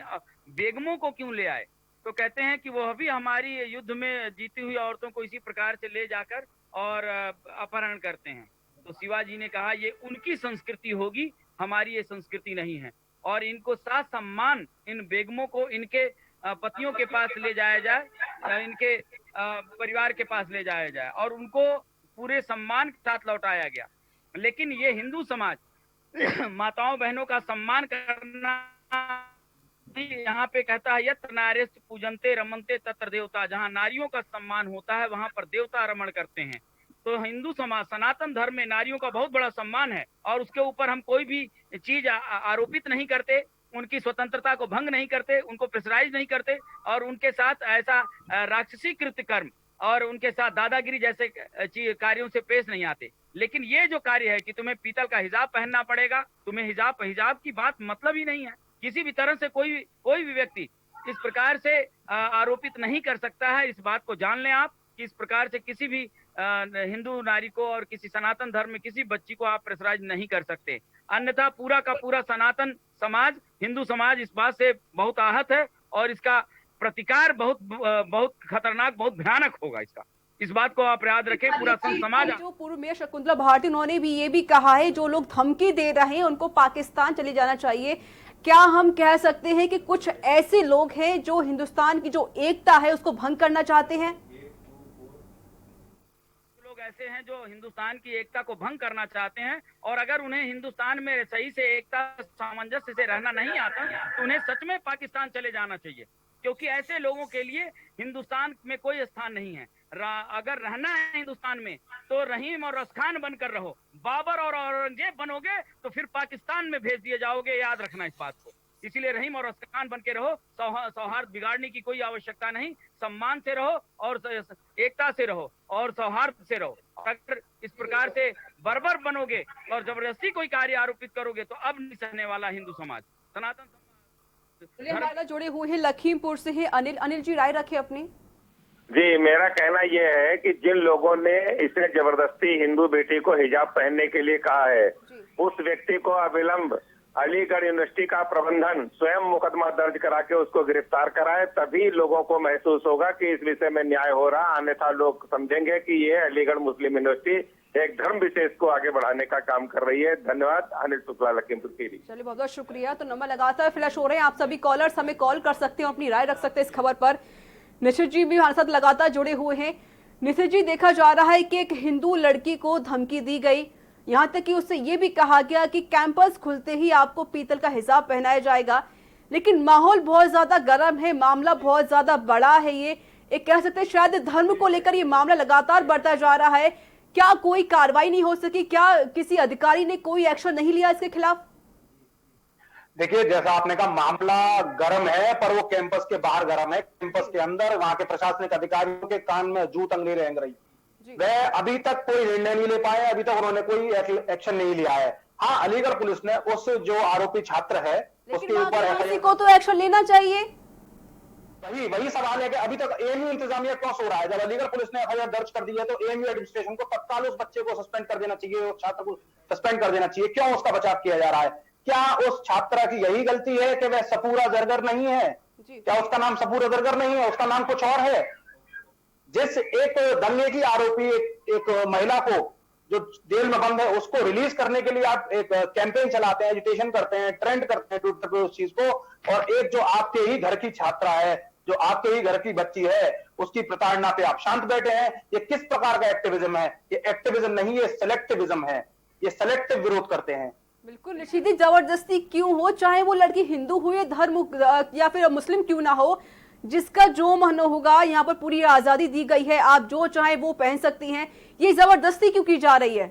बेगमों को क्यों ले आए। तो कहते हैं कि वह भी हमारी युद्ध में जीती हुई औरतों को इसी प्रकार से ले जाकर और अपहरण करते हैं। तो शिवाजी ने कहा ये उनकी संस्कृति होगी, हमारी ये संस्कृति नहीं है और इनको साथ सम्मान इन बेगमों को इनके पतियों के पास ले जाया जाए, इनके परिवार के पास ले जाया जाए और उनको पूरे सम्मान के साथ लौटाया गया। लेकिन ये हिंदू समाज माताओं बहनों का सम्मान करना यहाँ पे कहता है यत्र नार्यस्तु पूजन्ते रमन्ते तत्र देवता। जहाँ नारियों का सम्मान होता है वहां पर देवता रमण करते हैं। तो हिंदू समाज सनातन धर्म में नारियों का बहुत बड़ा सम्मान है और उसके ऊपर हम कोई भी चीज आरोपित नहीं करते, उनकी स्वतंत्रता को भंग नहीं करते, उनको प्रेशराइज नहीं करते और उनके साथ ऐसा राक्षसी कृत्य कर्म और उनके साथ दादागिरी जैसे कार्यों से पेश नहीं आते। लेकिन ये जो कार्य है कि तुम्हें पीतल का हिजाब पहनना पड़ेगा, तुम्हें हिजाब की बात मतलब ही नहीं है। किसी भी तरह से कोई भी व्यक्ति इस प्रकार से आरोपित नहीं कर सकता है। इस बात को जान लें आप कि इस प्रकार से किसी भी हिंदू नारी को और किसी सनातन धर्म में किसी बच्ची को आप प्रेशराइज नहीं कर सकते। अन्यथा पूरा का पूरा सनातन समाज, हिंदू समाज इस बात से बहुत आहत है और इसका प्रतिकार बहुत खतरनाक, बहुत भयानक होगा। इस बात को आप याद रखें। पूरा समाज। जो पूर्व मेयर शकुंतला भारती उन्होंने भी ये भी कहा है जो लोग धमकी दे रहे हैं उनको पाकिस्तान चले जाना चाहिए। क्या हम कह सकते हैं कि कुछ ऐसे लोग हैं जो हिंदुस्तान की जो एकता है उसको भंग करना चाहते हैं? ऐसे हैं जो हिंदुस्तान की एकता को भंग करना चाहते हैं और अगर उन्हें हिंदुस्तान में सही से एकता सामंजस्य से रहना नहीं आता तो उन्हें सच में पाकिस्तान चले जाना चाहिए, क्योंकि ऐसे लोगों के लिए हिंदुस्तान में कोई स्थान नहीं है। अगर रहना है हिंदुस्तान में तो रहीम और रसखान बनकर रहो। बाबर और औरंगजेब बनोगे तो फिर पाकिस्तान में भेज दिए जाओगे, याद रखना इस बात को। इसीलिए रहीम और रसखान बन के रहो। सौहार्द बिगाड़ने की कोई आवश्यकता नहीं। सम्मान से रहो और एकता से रहो और सौहार्द से रहो। अगर इस प्रकार से बर्बर बनोगे और जबरदस्ती कोई कार्य आरोपित करोगे तो अब नहीं सहने वाला हिंदू समाज, सनातन चलिए हमारे साथ जुड़े हुए हैं लखीमपुर से हैं अनिल जी, राय रखे अपनी। जी, मेरा कहना यह है कि जिन लोगों ने इसे जबरदस्ती हिंदू बेटी को हिजाब पहनने के लिए कहा है, उस व्यक्ति को अविलंब अलीगढ़ यूनिवर्सिटी का प्रबंधन स्वयं मुकदमा दर्ज करा के उसको गिरफ्तार कराए, तभी लोगों को महसूस होगा कि इस विषय में न्याय हो रहा। अन्यथा लोग समझेंगे कि ये अलीगढ़ मुस्लिम यूनिवर्सिटी एक धर्म विशेष को आगे बढ़ाने का काम कर रही है। धन्यवाद। अनिल शुक्ला, लखीमपुर खीरी। चलिए बहुत बहुत शुक्रिया। तो नंबर लगातार फ्लैश हो रहे हैं, आप सभी कॉलर्स हमें कॉल कर सकते हो, अपनी राय रख सकते हैं इस खबर पर। निशित जी भी हमारे साथ लगातार जुड़े हुए हैं। निशित जी, देखा जा रहा है कि एक हिंदू लड़की को धमकी दी गई, यहाँ तक कि उससे ये भी कहा गया कि कैंपस खुलते ही आपको पीतल का हिजाब पहनाया जाएगा, लेकिन माहौल बहुत ज्यादा गर्म है, मामला बहुत ज्यादा बड़ा है। ये एक कह सकते हैं शायद धर्म को लेकर ये मामला लगातार बढ़ता जा रहा है। क्या कोई कार्रवाई नहीं हो सकी? क्या किसी अधिकारी ने कोई एक्शन नहीं लिया इसके खिलाफ? देखिए, जैसा आपने कहा मामला गर्म है, पर वो कैंपस के बाहर गर्म है। कैंपस के अंदर वहां के प्रशासनिक अधिकारियों के कान में जूत अंगली रेंग रही। वह अभी तक कोई निर्णय नहीं ले पाए, अभी तक उन्होंने कोई एक्शन नहीं लिया है। हाँ, अलीगढ़ पुलिस ने उस जो आरोपी छात्र है उसके ऊपर को तो एक्शन लेना चाहिए। वही सवाल है कि अभी तक एएमयू इंतजामिया क्यों सो रहा है? जब अलीगढ़ पुलिस ने एफआईआर दर्ज कर दी है तो एएमयू एडमिनिस्ट्रेशन को तत्काल उस बच्चे को सस्पेंड कर देना चाहिए, उस छात्र को सस्पेंड कर देना चाहिए। क्यों उसका बचाव किया जा रहा है? क्या उस छात्रा की यही गलती है कि वह सपूरा जरगर नहीं है? क्या उसका नाम सपूरा जरगर नहीं है, उसका नाम कुछ और है? जिस एक दंगे की आरोपी एक महिला को जो जेल में बंद है उसको रिलीज करने के लिए आप एक कैंपेन चलाते हैं, एजिटेशन करते हैं, ट्रेंड करते हैं ट्विटर पे उस चीज को, और एक जो आपके ही घर की छात्रा है, जो आपके ही घर की बच्ची है, उसकी प्रताड़ना पे आप शांत बैठे हैं। ये किस प्रकार का एक्टिविज्म है? ये एक्टिविज्म नहीं, ये सेलेक्टिविज्म है। ये सेलेक्टिव विरोध करते हैं। बिल्कुल निशित, जबरदस्ती क्यों हो, चाहे वो लड़की हिंदू हो या धर्म या फिर मुस्लिम क्यों ना हो, जिसका जो मन होगा, यहाँ पर पूरी आजादी दी गई है, आप जो चाहे वो पहन सकती हैं। ये जबरदस्ती क्यों की जा रही है?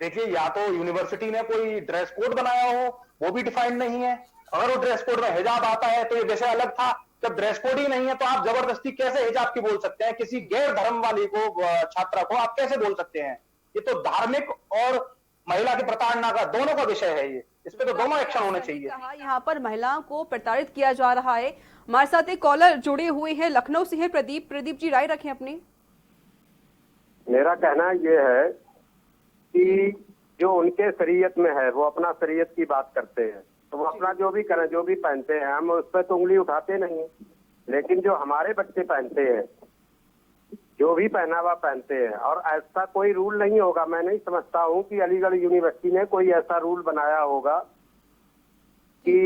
देखिए, या तो यूनिवर्सिटी ने कोई ड्रेस कोड बनाया हो, वो भी डिफाइंड नहीं है। अगर वो ड्रेस कोड में हिजाब आता है तो ये विषय अलग था। जब ड्रेस कोड ही नहीं है तो आप जबरदस्ती कैसे हिजाब की बोल सकते हैं? किसी गैर धर्म वाली को, छात्रा को आप कैसे बोल सकते हैं? ये तो धार्मिक और महिला की प्रताड़ना का, दोनों का विषय है। ये इस पे तो दोनों एक्शन होने चाहिए। यहाँ पर महिलाओं को प्रताड़ित किया जा रहा है। हमारे साथ एक कॉलर जुड़े हुए हैं, लखनऊ से है प्रदीप जी, राय रखें अपनी। मेरा कहना यह है कि जो उनके शरीयत में है वो अपना शरीयत की बात करते हैं, तो वो अपना जो भी करें, जो भी पहनते हैं, हम उस पर तो उंगली उठाते नहीं। लेकिन जो हमारे बच्चे पहनते हैं, जो भी पहनावा पहनते हैं, और ऐसा कोई रूल नहीं होगा। मैं नहीं समझता हूँ कि अलीगढ़ यूनिवर्सिटी ने कोई ऐसा रूल बनाया होगा कि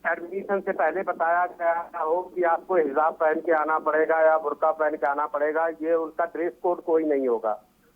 एडमिशन से पहले बताया गया हो कि आपको हिजाब पहन के आना पड़ेगा या बुर्का पहन के आना पड़ेगा। ये उनका ड्रेस कोड कोई नहीं होगा।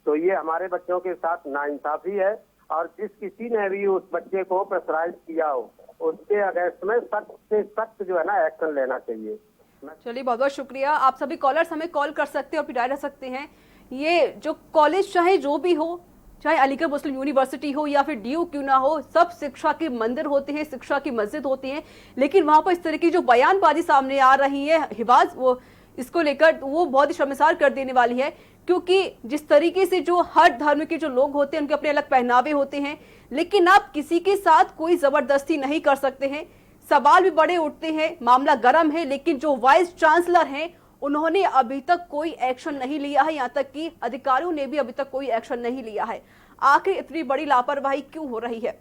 तो ये हमारे बच्चों के साथ नाइंसाफी है, और जिस किसी ने भी उस बच्चे को प्रेशराइज किया हो उसके अगेंस्ट में सख्त से सख्त जो है ना एक्शन लेना चाहिए। चलिए बहुत बहुत शुक्रिया। आप सभी कॉलर्स हमें कॉल कर सकते हैं और पिटाई रह सकते हैं। ये जो कॉलेज चाहे जो भी हो, चाहे अलीगढ़ मुस्लिम यूनिवर्सिटी हो या फिर डीयू क्यों ना हो, सब शिक्षा के मंदिर होते हैं, शिक्षा की मस्जिद होती है। लेकिन वहां पर इस तरह की जो बयानबाजी सामने आ रही है हिवाज, वो इसको लेकर वो बहुत ही शर्मसार कर देने वाली है। क्योंकि जिस तरीके से जो हर धर्म के जो लोग होते हैं उनके अपने अलग पहनावे होते हैं, लेकिन आप किसी के साथ कोई जबरदस्ती नहीं कर सकते हैं। सवाल भी बड़े उठते हैं, मामला गर्म है, लेकिन जो वाइस चांसलर हैं उन्होंने अभी तक कोई एक्शन नहीं लिया है। यहाँ तक कि अधिकारियों ने भी अभी तक कोई एक्शन नहीं लिया है। आखिर इतनी बड़ी लापरवाही क्यों हो रही है?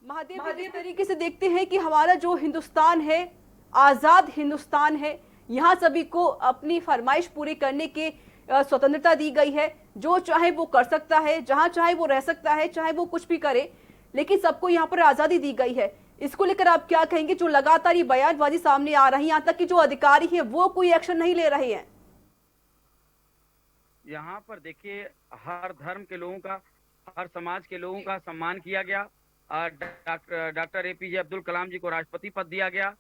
महादेव इस तरीके से देखते हैं कि हमारा जो हिंदुस्तान है, आजाद हिंदुस्तान है, यहाँ सभी को अपनी फरमाइश पूरी करने की स्वतंत्रता दी गई है। जो चाहे वो कर सकता है, जहां चाहे वो रह सकता है, चाहे वो कुछ भी करे, लेकिन सबको यहाँ पर आजादी दी गई है। इसको लेकर आप क्या कहेंगे? जो लगातार ये बयानबाजी सामने आ रही है, यहाँ तक कि जो अधिकारी हैं वो कोई एक्शन नहीं ले रहे हैं। यहाँ पर देखिए, हर धर्म के लोगों का, हर समाज के लोगों का सम्मान किया गया। डॉक्टर एपीजे अब्दुल कलाम जी को राष्ट्रपति पद दिया गया,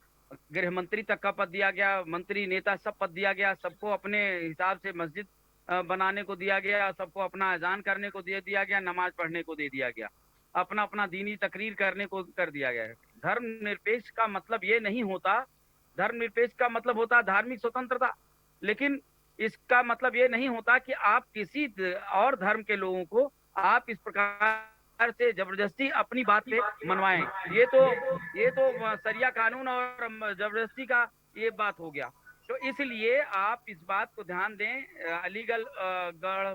गृह मंत्री तक का पद दिया गया, मंत्री नेता सब पद दिया गया। सबको अपने हिसाब से मस्जिद बनाने को दिया गया, सबको अपना अजान करने को दे दिया गया, नमाज पढ़ने को दे दिया गया, अपना अपना दीनी तकरीर करने को कर दिया गया है। धर्म निरपेक्ष का मतलब ये नहीं होता, धर्म निरपेक्ष का मतलब होता धार्मिक स्वतंत्रता। लेकिन इसका मतलब ये नहीं होता कि आप किसी और धर्म के लोगों को आप इस प्रकार से जबरदस्ती अपनी बात पे मनवाएं। ये तो शरिया कानून और जबरदस्ती का ये बात हो गया। तो इसलिए आप इस बात को ध्यान दें, अलीगढ़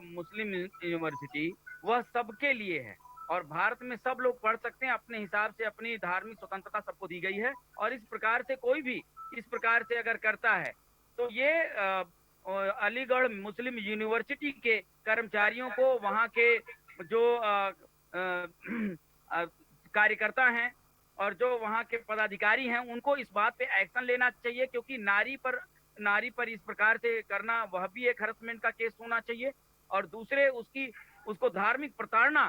मुस्लिम यूनिवर्सिटी वह सबके लिए है और भारत में सब लोग पढ़ सकते हैं, अपने हिसाब से अपनी धार्मिक स्वतंत्रता सबको दी गई है। और इस प्रकार से कोई भी इस प्रकार से अगर करता है तो ये अलीगढ़ मुस्लिम यूनिवर्सिटी के कर्मचारियों को, वहाँ के जो कार्यकर्ता हैं और जो वहाँ के पदाधिकारी हैं, उनको इस बात पे एक्शन लेना चाहिए, क्योंकि नारी पर इस प्रकार से करना वह भी एक हरसमेंट का केस होना चाहिए और दूसरे उसको धार्मिक प्रताड़ना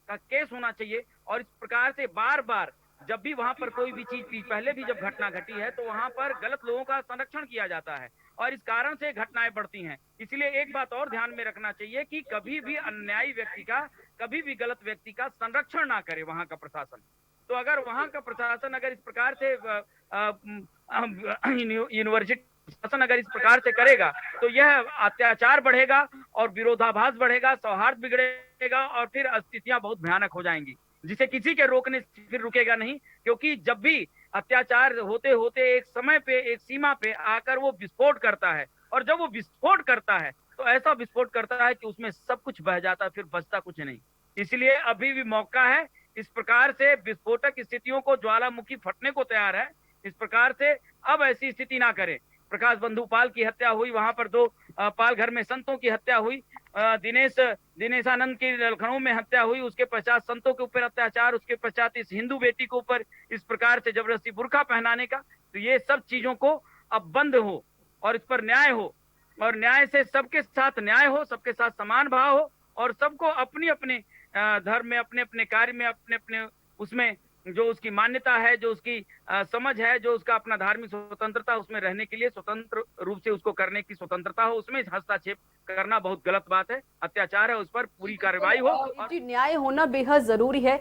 का केस होना चाहिए। और इस प्रकार से बार बार जब भी वहां पर कोई भी चीज, पहले भी जब घटना घटी है तो वहां पर गलत लोगों का संरक्षण किया जाता है और इस कारण से घटनाएं बढ़ती हैं। इसलिए एक बात और ध्यान में रखना चाहिए कि कभी भी अन्यायी व्यक्ति का, कभी भी गलत व्यक्ति का संरक्षण ना करे वहां का प्रशासन। तो अगर वहां का प्रशासन अगर इस प्रकार से यूनिवर्सिटी शासन अगर इस प्रकार से करेगा तो यह अत्याचार बढ़ेगा और विरोधाभास बढ़ेगा, सौहार्द बिगड़ेगा और फिर स्थितियां बहुत भयानक हो जाएंगी, जिसे किसी के रोकने से फिर रुकेगा नहीं। क्योंकि जब भी अत्याचार होते होते एक समय पे, एक सीमा पे आकर वो विस्फोट करता है और जब वो विस्फोट करता है तो ऐसा विस्फोट करता है कि उसमें सब कुछ बह जाता है, फिर बचता कुछ नहीं। इसलिए अभी भी मौका है, इस प्रकार से विस्फोटक स्थितियों को, ज्वालामुखी फटने को तैयार है, इस प्रकार से अब ऐसी स्थिति ना करें। प्रकाश बंधु पाल की हत्या हुई, वहां पर 2 पाल घर में संतों की हत्या हुई, दिनेशानंद की लखनऊ में हत्या हुई, उसके पश्चात संतों के ऊपर अत्याचार, उसके पश्चात इस हिंदू बेटी के ऊपर इस प्रकार से जबरदस्ती बुर्का पहनाने का। तो ये सब चीजों को अब बंद हो और इस पर न्याय हो और न्याय से सबके साथ न्याय हो, सबके साथ समान भाव हो और सबको अपनी अपने धर्म में, अपने अपने कार्य में, अपने अपने उसमें जो उसकी मान्यता है, जो उसकी समझ है, जो उसका अपना धार्मिक स्वतंत्रता, उसमें रहने के लिए स्वतंत्र रूप से उसको करने की स्वतंत्रता हो। उसमें हस्तक्षेप करना बहुत गलत बात है, अत्याचार है, उस पर पूरी कार्रवाई हो। जी, न्याय होना बेहद जरूरी है।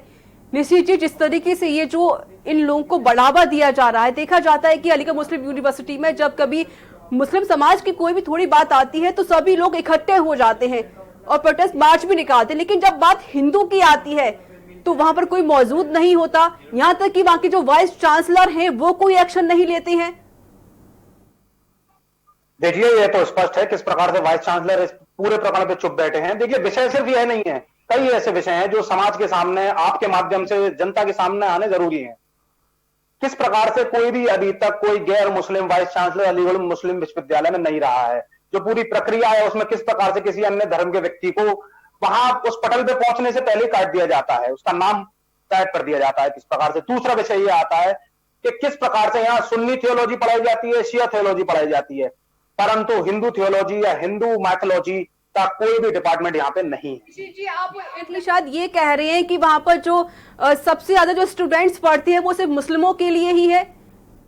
निश्चित जी, जिस तरीके से ये जो इन लोगों को बढ़ावा दिया जा रहा है, देखा जाता है कि अलीगढ़ मुस्लिम यूनिवर्सिटी में जब कभी मुस्लिम समाज की कोई भी थोड़ी बात आती है तो सभी लोग इकट्ठे हो जाते हैं और प्रोटेस्ट मार्च भी निकालते हैं, लेकिन जब बात हिंदू की आती है तो वहां पर कोई मौजूद नहीं होता। यहाँ तक कि वहां के जो वाइस चांसलर हैं वो कोई एक्शन नहीं लेते हैं। देखिए, ये तो स्पष्ट है किस प्रकार से वाइस चांसलर इस पूरे प्रकरण पे चुप बैठे हैं। देखिए, विषय सिर्फ यह नहीं है, कई ऐसे विषय हैं जो समाज के सामने, आपके माध्यम से जनता के सामने आने जरूरी हैं। किस प्रकार से कोई भी अभी तक कोई गैर मुस्लिम वाइस चांसलर अलीगढ़ मुस्लिम विश्वविद्यालय में नहीं रहा है। जो पूरी प्रक्रिया है उसमें किस प्रकार से किसी अन्य धर्म के व्यक्ति को वहां उस पटल पे पहुंचने से पहले काट दिया जाता है, उसका नाम टाइप कर दिया जाता है किस प्रकार से। दूसरा विषय यह आता है कि किस प्रकार से यहाँ सुन्नी थियोलॉजी पढ़ाई जाती है, शिया थियोलॉजी पढ़ाई जाती है, परंतु हिंदू थियोलॉजी या हिंदू माइथोलॉजी का कोई भी डिपार्टमेंट यहाँ पे नहीं है। जी, आप इसलिए शायद ये कह रहे हैं कि वहां पर जो सबसे ज्यादा जो स्टूडेंट्स पढ़ते हैं वो सिर्फ मुस्लिमों के लिए ही है,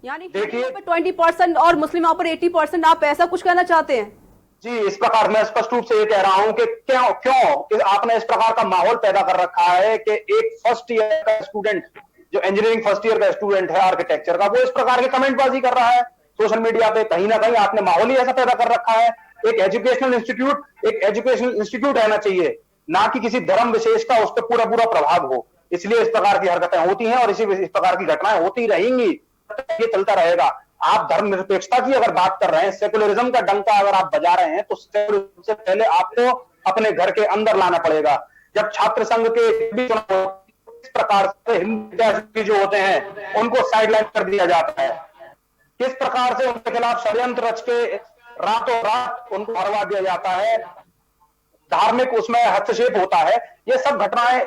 यानी देखिए 20% और मुस्लिम वहां पर 80%, आप ऐसा कुछ कहना चाहते हैं? जी, इस प्रकार मैं स्पष्ट रूप से ये कह रहा हूं कि क्यों आपने इस प्रकार का माहौल पैदा कर रखा है कि एक फर्स्ट ईयर का स्टूडेंट, जो इंजीनियरिंग फर्स्ट ईयर का स्टूडेंट है आर्किटेक्चर का, वो इस प्रकार की कमेंटबाजी कर रहा है सोशल मीडिया पे। कहीं ना कहीं आपने माहौल ही ऐसा पैदा कर रखा है। एक एजुकेशनल इंस्टीट्यूट रहना चाहिए, ना कि किसी धर्म विशेष का उस पर पूरा प्रभाव हो। इसलिए इस प्रकार की हरकतें होती हैं और इस प्रकार की घटनाएं होती रहेंगी, ये चलता रहेगा। आप धर्मनिरपेक्षता की अगर बात कर रहे हैं, सेकुलरिज्म का डंका अगर आप बजा रहे हैं, तो सबसे पहले आपको अपने घर के अंदर लाना पड़ेगा। जब छात्र संघ के इस प्रकार से हिंदू जो होते हैं उनको साइडलाइन कर दिया जाता है, किस प्रकार से उनके खिलाफ षड्यंत्र रच के रातों रात उनको हरवा दिया जाता है, धार्मिक उसमें हस्तक्षेप होता है, ये सब घटनाएं,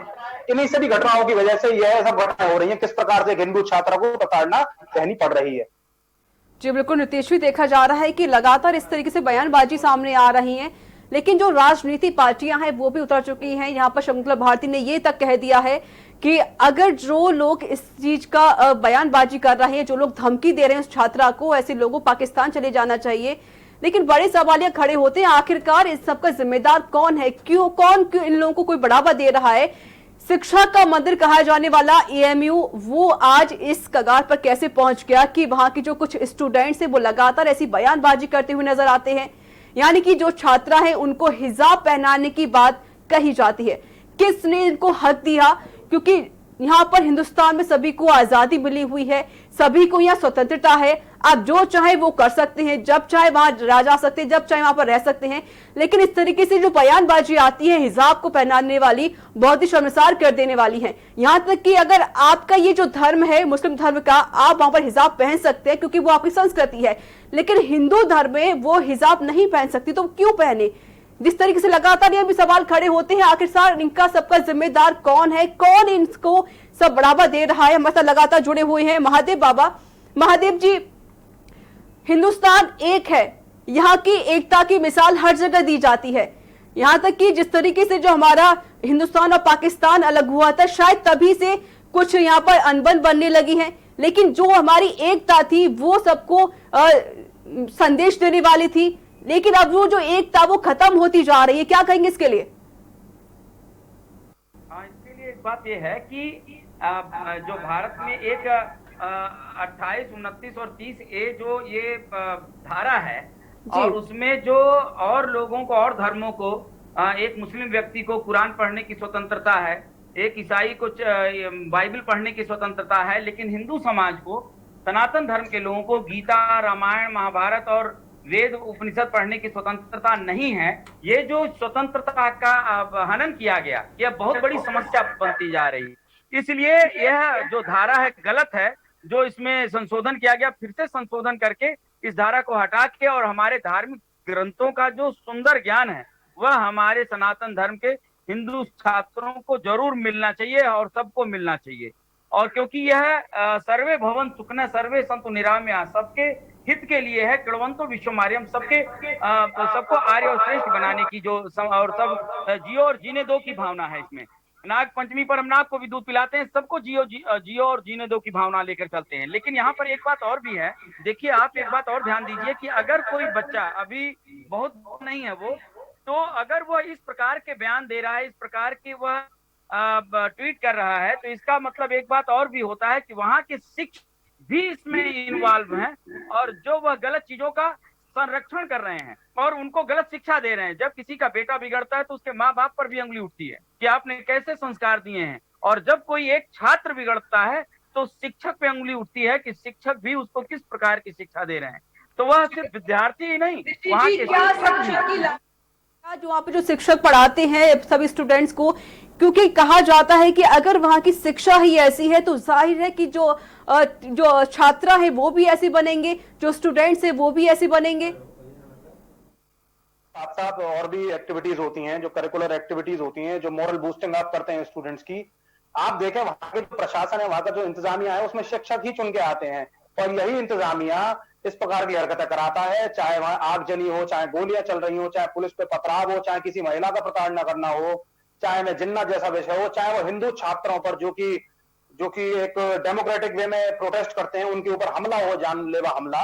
इन्हीं सभी घटनाओं की वजह से यह सब घटनाएं हो रही हैं। किस प्रकार से हिंदू छात्रों को प्रताड़ना सहनी पड़ रही है। जी बिल्कुल नीतीश, भी देखा जा रहा है कि लगातार इस तरीके से बयानबाजी सामने आ रही है, लेकिन जो राजनीतिक पार्टियां हैं वो भी उतर चुकी हैं। यहाँ पर शकुंतला भारती ने ये तक कह दिया है कि अगर जो लोग इस चीज का बयानबाजी कर रहे हैं, जो लोग धमकी दे रहे हैं उस छात्रा को, ऐसे लोगों पाकिस्तान चले जाना चाहिए। लेकिन बड़े सवाल ये खड़े होते हैं, आखिरकार इस सबका जिम्मेदार कौन है? क्यों इन लोगों को कोई बढ़ावा दे रहा है? शिक्षा का मंदिर कहा जाने वाला एएमयू, वो आज इस कगार पर कैसे पहुंच गया कि वहां के जो कुछ स्टूडेंट्स हैं वो लगातार ऐसी बयानबाजी करते हुए नजर आते हैं? यानी कि जो छात्रा है उनको हिजाब पहनाने की बात कही जाती है। किसने इनको हक दिया? क्योंकि यहाँ पर हिंदुस्तान में सभी को आजादी मिली हुई है, सभी को यहाँ स्वतंत्रता है, आप जो चाहे वो कर सकते हैं, जब चाहे वहां जा सकते हैं, जब चाहे वहां पर रह सकते हैं। लेकिन इस तरीके से जो बयानबाजी आती है हिजाब को पहनाने वाली, बहुत ही शर्मसार कर देने वाली है। यहाँ तक कि अगर आपका ये जो धर्म है मुस्लिम धर्म का, आप वहां पर हिजाब पहन सकते हैं क्योंकि वो आपकी संस्कृति है, लेकिन हिंदू धर्म में वो हिजाब नहीं पहन सकती, तो क्यों पहने? जिस तरीके से लगातार ये भी सवाल खड़े होते हैं, आखिरकार इनका सबका जिम्मेदार कौन है, कौन इनको सब बढ़ावा दे रहा है? हमारे साथ लगातार जुड़े हुए हैं महादेव बाबा। महादेव जी, हिंदुस्तान एक है, यहाँ की एकता की मिसाल हर जगह दी जाती है। यहाँ तक कि जिस तरीके से जो हमारा हिंदुस्तान और पाकिस्तान अलग हुआ था, शायद तभी से कुछ यहाँ पर अनबन बनने लगी है, लेकिन जो हमारी एकता थी वो सबको संदेश देने वाली थी। लेकिन अब वो जो एकता वो खत्म होती जा रही है, क्या कहेंगे इसके लिए? इसके लिए एक बात यह है कि जो भारत में एक 28, 29 और 30A जो ये धारा है, और उसमें जो और लोगों को और धर्मों को, एक मुस्लिम व्यक्ति को कुरान पढ़ने की स्वतंत्रता है, एक ईसाई को बाइबल पढ़ने की स्वतंत्रता है, लेकिन हिंदू समाज को, सनातन धर्म के लोगों को गीता, रामायण, महाभारत और वेद उपनिषद पढ़ने की स्वतंत्रता नहीं है। ये जो स्वतंत्रता का हनन किया गया, यह बहुत बड़ी समस्या बनती जा रही है। इसलिए यह जो धारा है गलत है, जो इसमें संशोधन किया गया, फिर से संशोधन करके इस धारा को हटा के और हमारे धार्मिक ग्रंथों का जो सुंदर ज्ञान है वह हमारे सनातन धर्म के हिंदू छात्रों को जरूर मिलना चाहिए और सबको मिलना चाहिए। और क्योंकि यह सर्वे भवन सुखना सर्वे संतु निरामया, सबके हित के लिए है, कृण्वन्तो विश्वमार्यम, सबको आर्य और श्रेष्ठ बनाने की जो और सब जियो और जीने दो की भावना है इसमें। नाग पंचमी पर हम नाग को भी दूध पिलाते हैं, सबको जियो और जीने दो की भावना लेकर चलते हैं। लेकिन यहाँ पर एक बात और भी है, देखिए आप एक बात और ध्यान दीजिए कि अगर कोई बच्चा अभी बहुत नहीं है वो, तो अगर वह इस प्रकार के बयान दे रहा है, इस प्रकार की वह ट्वीट कर रहा है, तो इसका मतलब एक बात और भी होता है कि वहाँ के शिक्षक भी इसमें इन्वॉल्व हैं और जो वह गलत चीजों का संरक्षण कर रहे हैं और उनको गलत शिक्षा दे रहे हैं। जब किसी का बेटा बिगड़ता है तो उसके माँ बाप पर भी उंगली उठती है कि आपने कैसे संस्कार दिए हैं, और जब कोई एक छात्र बिगड़ता है तो शिक्षक पे उंगली उठती है कि शिक्षक भी उसको किस प्रकार की शिक्षा दे रहे हैं। तो वह सिर्फ विद्यार्थी ही नहीं, वहाँ के जो वहाँ पे जो शिक्षक पढ़ाते हैं सभी स्टूडेंट्स को, क्योंकि कहा जाता है कि अगर वहाँ की शिक्षा ही ऐसी है तो जाहिर है कि जो छात्रा है वो भी ऐसे बनेंगे, जो स्टूडेंट्स है वो भी ऐसे बनेंगे। साथ साथ और भी एक्टिविटीज होती हैं, जो करिकुलर एक्टिविटीज होती हैं, जो मॉरल बूस्टिंग आप करते हैं स्टूडेंट्स की। आप देखें वहां के जो प्रशासन है, वहां का जो इंतजामिया है, उसमें शिक्षक ही चुन के आते हैं और यही इंतजामिया इस प्रकार की हरकतें कराता है, चाहे वहां आग जली हो, चाहे गोलियां चल रही हो, चाहे पुलिस पे पथराव हो, चाहे किसी महिला का प्रताड़ना करना हो, चाहे में जिन्ना जैसा विषय हो, चाहे वो हिंदू छात्रों पर जो कि एक डेमोक्रेटिक वे में प्रोटेस्ट करते हैं उनके ऊपर हमला हो, जानलेवा हमला।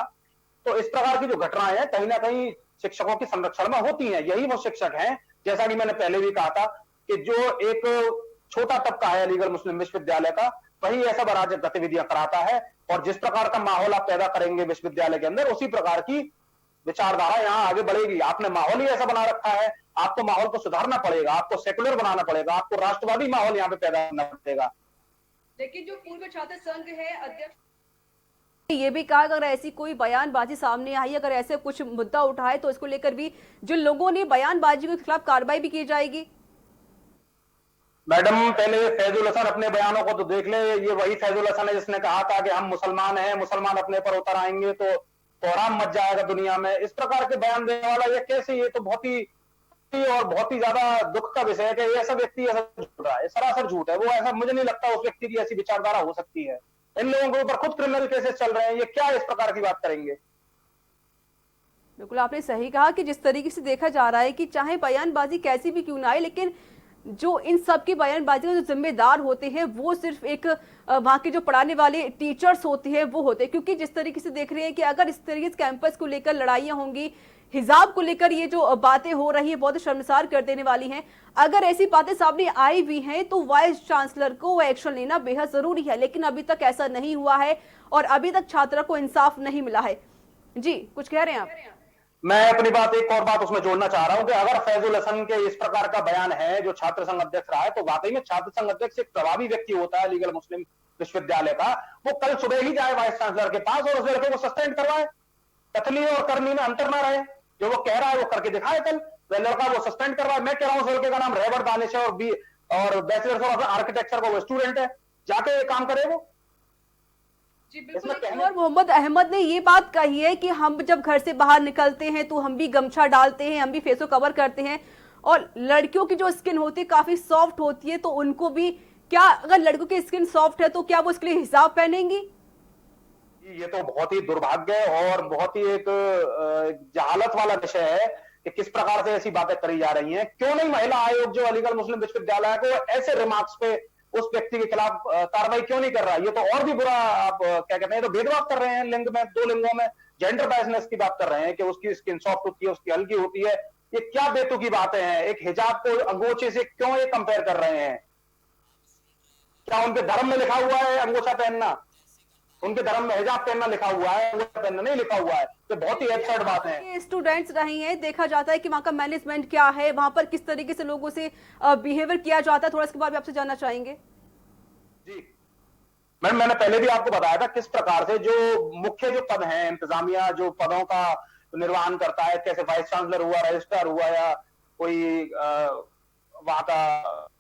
तो इस प्रकार की जो घटनाएं हैं कहीं ना कहीं शिक्षकों की संरक्षण में होती हैं। यही वो शिक्षक हैं, जैसा कि मैंने पहले भी कहा था, कि जो एक छोटा तबका है अलीगढ़ मुस्लिम विश्वविद्यालय का, वही ऐसा अराजक गतिविधियां कराता है। और जिस प्रकार का माहौल आप पैदा करेंगे विश्वविद्यालय के अंदर, उसी प्रकार की विचारधारा यहाँ आगे बढ़ेगी। आपने माहौल ही ऐसा बना रखा है, आपको माहौल को सुधारना पड़ेगा, आपको सेकुलर बनाना पड़ेगा, आपको राष्ट्रवादी माहौल यहाँ पे पैदा करना पड़ेगा। लेकिन जो पूर्व छात्र संघ है अध्यक्ष ये भी कहा, अगर ऐसी कोई बयानबाजी सामने आई, अगर ऐसे कुछ मुद्दा उठाए तो इसको लेकर भी जिन लोगों ने बयानबाजी के खिलाफ कार्रवाई भी की जाएगी। मैडम पहले फैजुल हसन अपने बयानों को तो देख ले, ये वही फैजुल हसन है जिसने कहा था कि हम मुसलमान हैं, मुसलमान अपने पर उतर आएंगे तो कोहराम मच जाएगा दुनिया में। इस प्रकार के बयान देने वाला ये कैसे, ये तो बहुत ही ज्यादा दुख का विषय है कि ऐसा व्यक्ति ऐसा झूठ रहा है, सरासर झूठ है वो। ऐसा मुझे नहीं लगता उस व्यक्ति की ऐसी विचारधारा हो सकती है। इन लोगों के ऊपर खुद क्रिमिनल केसेस चल रहे हैं, ये क्या इस प्रकार की बात करेंगे? बिल्कुल आपने सही कहा कि जिस तरीके से देखा जा रहा है कि चाहे बयानबाजी कैसी भी क्यों ना आए, लेकिन जो इन सब की बयानबाजी के जो जिम्मेदार होते हैं वो सिर्फ एक वहाँ के जो पढ़ाने वाले टीचर्स होते हैं वो होते हैं। क्योंकि जिस तरीके से देख रहे हैं कि अगर इस तरीके से कैंपस को लेकर लड़ाइयाँ होंगी, हिजाब को लेकर ये जो बातें हो रही है बहुत शर्मसार कर देने वाली हैं। अगर ऐसी बातें सामने आई भी हैं तो वाइस चांसलर को एक्शन लेना बेहद जरूरी है, लेकिन अभी तक ऐसा नहीं हुआ है और अभी तक छात्रा को इंसाफ नहीं मिला है। जी कुछ कह रहे हैं आप? मैं अपनी बात, एक और बात उसमें जोड़ना चाह रहा हूं कि अगर फैजुल हसन के इस प्रकार का बयान है जो छात्र संघ अध्यक्ष रहा है, तो वाकई में छात्र संघ अध्यक्ष एक प्रभावी व्यक्ति होता है अलीगढ़ मुस्लिम विश्वविद्यालय का। वो कल सुबह ही जाए वाइस चांसलर के पास और उस लड़के को सस्पेंड करवाए। कथनी और करनी में अंतर ना रहे, जो वो कह रहा है वो करके दिखाए। कल वह लड़का वो सस्पेंड करवाए। मैं कह रहा हूं उस लड़के का नाम रहबर दानिश है और बैचलर्स ऑफ आर्किटेक्चर का वो स्टूडेंट है, जाके काम करे वो। और मोहम्मद अहमद ने ये बात कही है कि हम जब घर से बाहर निकलते हैं तो हम भी गमछा डालते हैं, हम भी फेस को कवर करते हैं, और लड़कियों की जो स्किन होती है काफी सॉफ्ट होती है, तो उनको भी, क्या अगर लड़कों की स्किन सॉफ्ट है तो क्या वो इसके लिए हिजाब पहनेंगी? ये तो बहुत ही दुर्भाग्य और बहुत ही एक जहालत वाला विषय है कि किस प्रकार से ऐसी बातें करी जा रही हैं। क्यों नहीं महिला आयोग जो अलीगढ़ मुस्लिम विश्वविद्यालय को ऐसे रिमार्क्स पे उस व्यक्ति के खिलाफ कार्रवाई क्यों नहीं कर रहा? ये तो और भी बुरा, आप क्या कहते हैं, तो भेदभाव कर रहे हैं लिंग में, दो लिंगों में जेंडर बायसनेस की बात कर रहे हैं कि उसकी स्किन सॉफ्ट होती है, उसकी हल्की होती है। ये क्या बेतुकी बातें हैं? एक हिजाब को अंगोछे से क्यों ये कंपेयर कर रहे हैं? क्या उनके धर्म में लिखा हुआ है अंगोछा पहनना? उनके धर्म में हिजाब पहनना लिखा हुआ है, अंगोछा पहनना नहीं लिखा हुआ है। तो बहुत ही एब्सर्ड बात है। स्टूडेंट्स रहे हैं, देखा जाता है कि वहाँ का मैनेजमेंट क्या है, वहाँ पर किस तरीके से लोगों से बिहेवियर किया जाता है, थोड़ा इसके बारे में आपसे जानना चाहेंगे। जी मैडम, मैंने पहले भी आपको बताया था किस प्रकार से जो मुख्य जो पद हैं, इंतजामिया जो पदों का निर्वहन करता है, कैसे वाइस चांसलर हुआ, रजिस्ट्रार हुआ, या कोई वहां का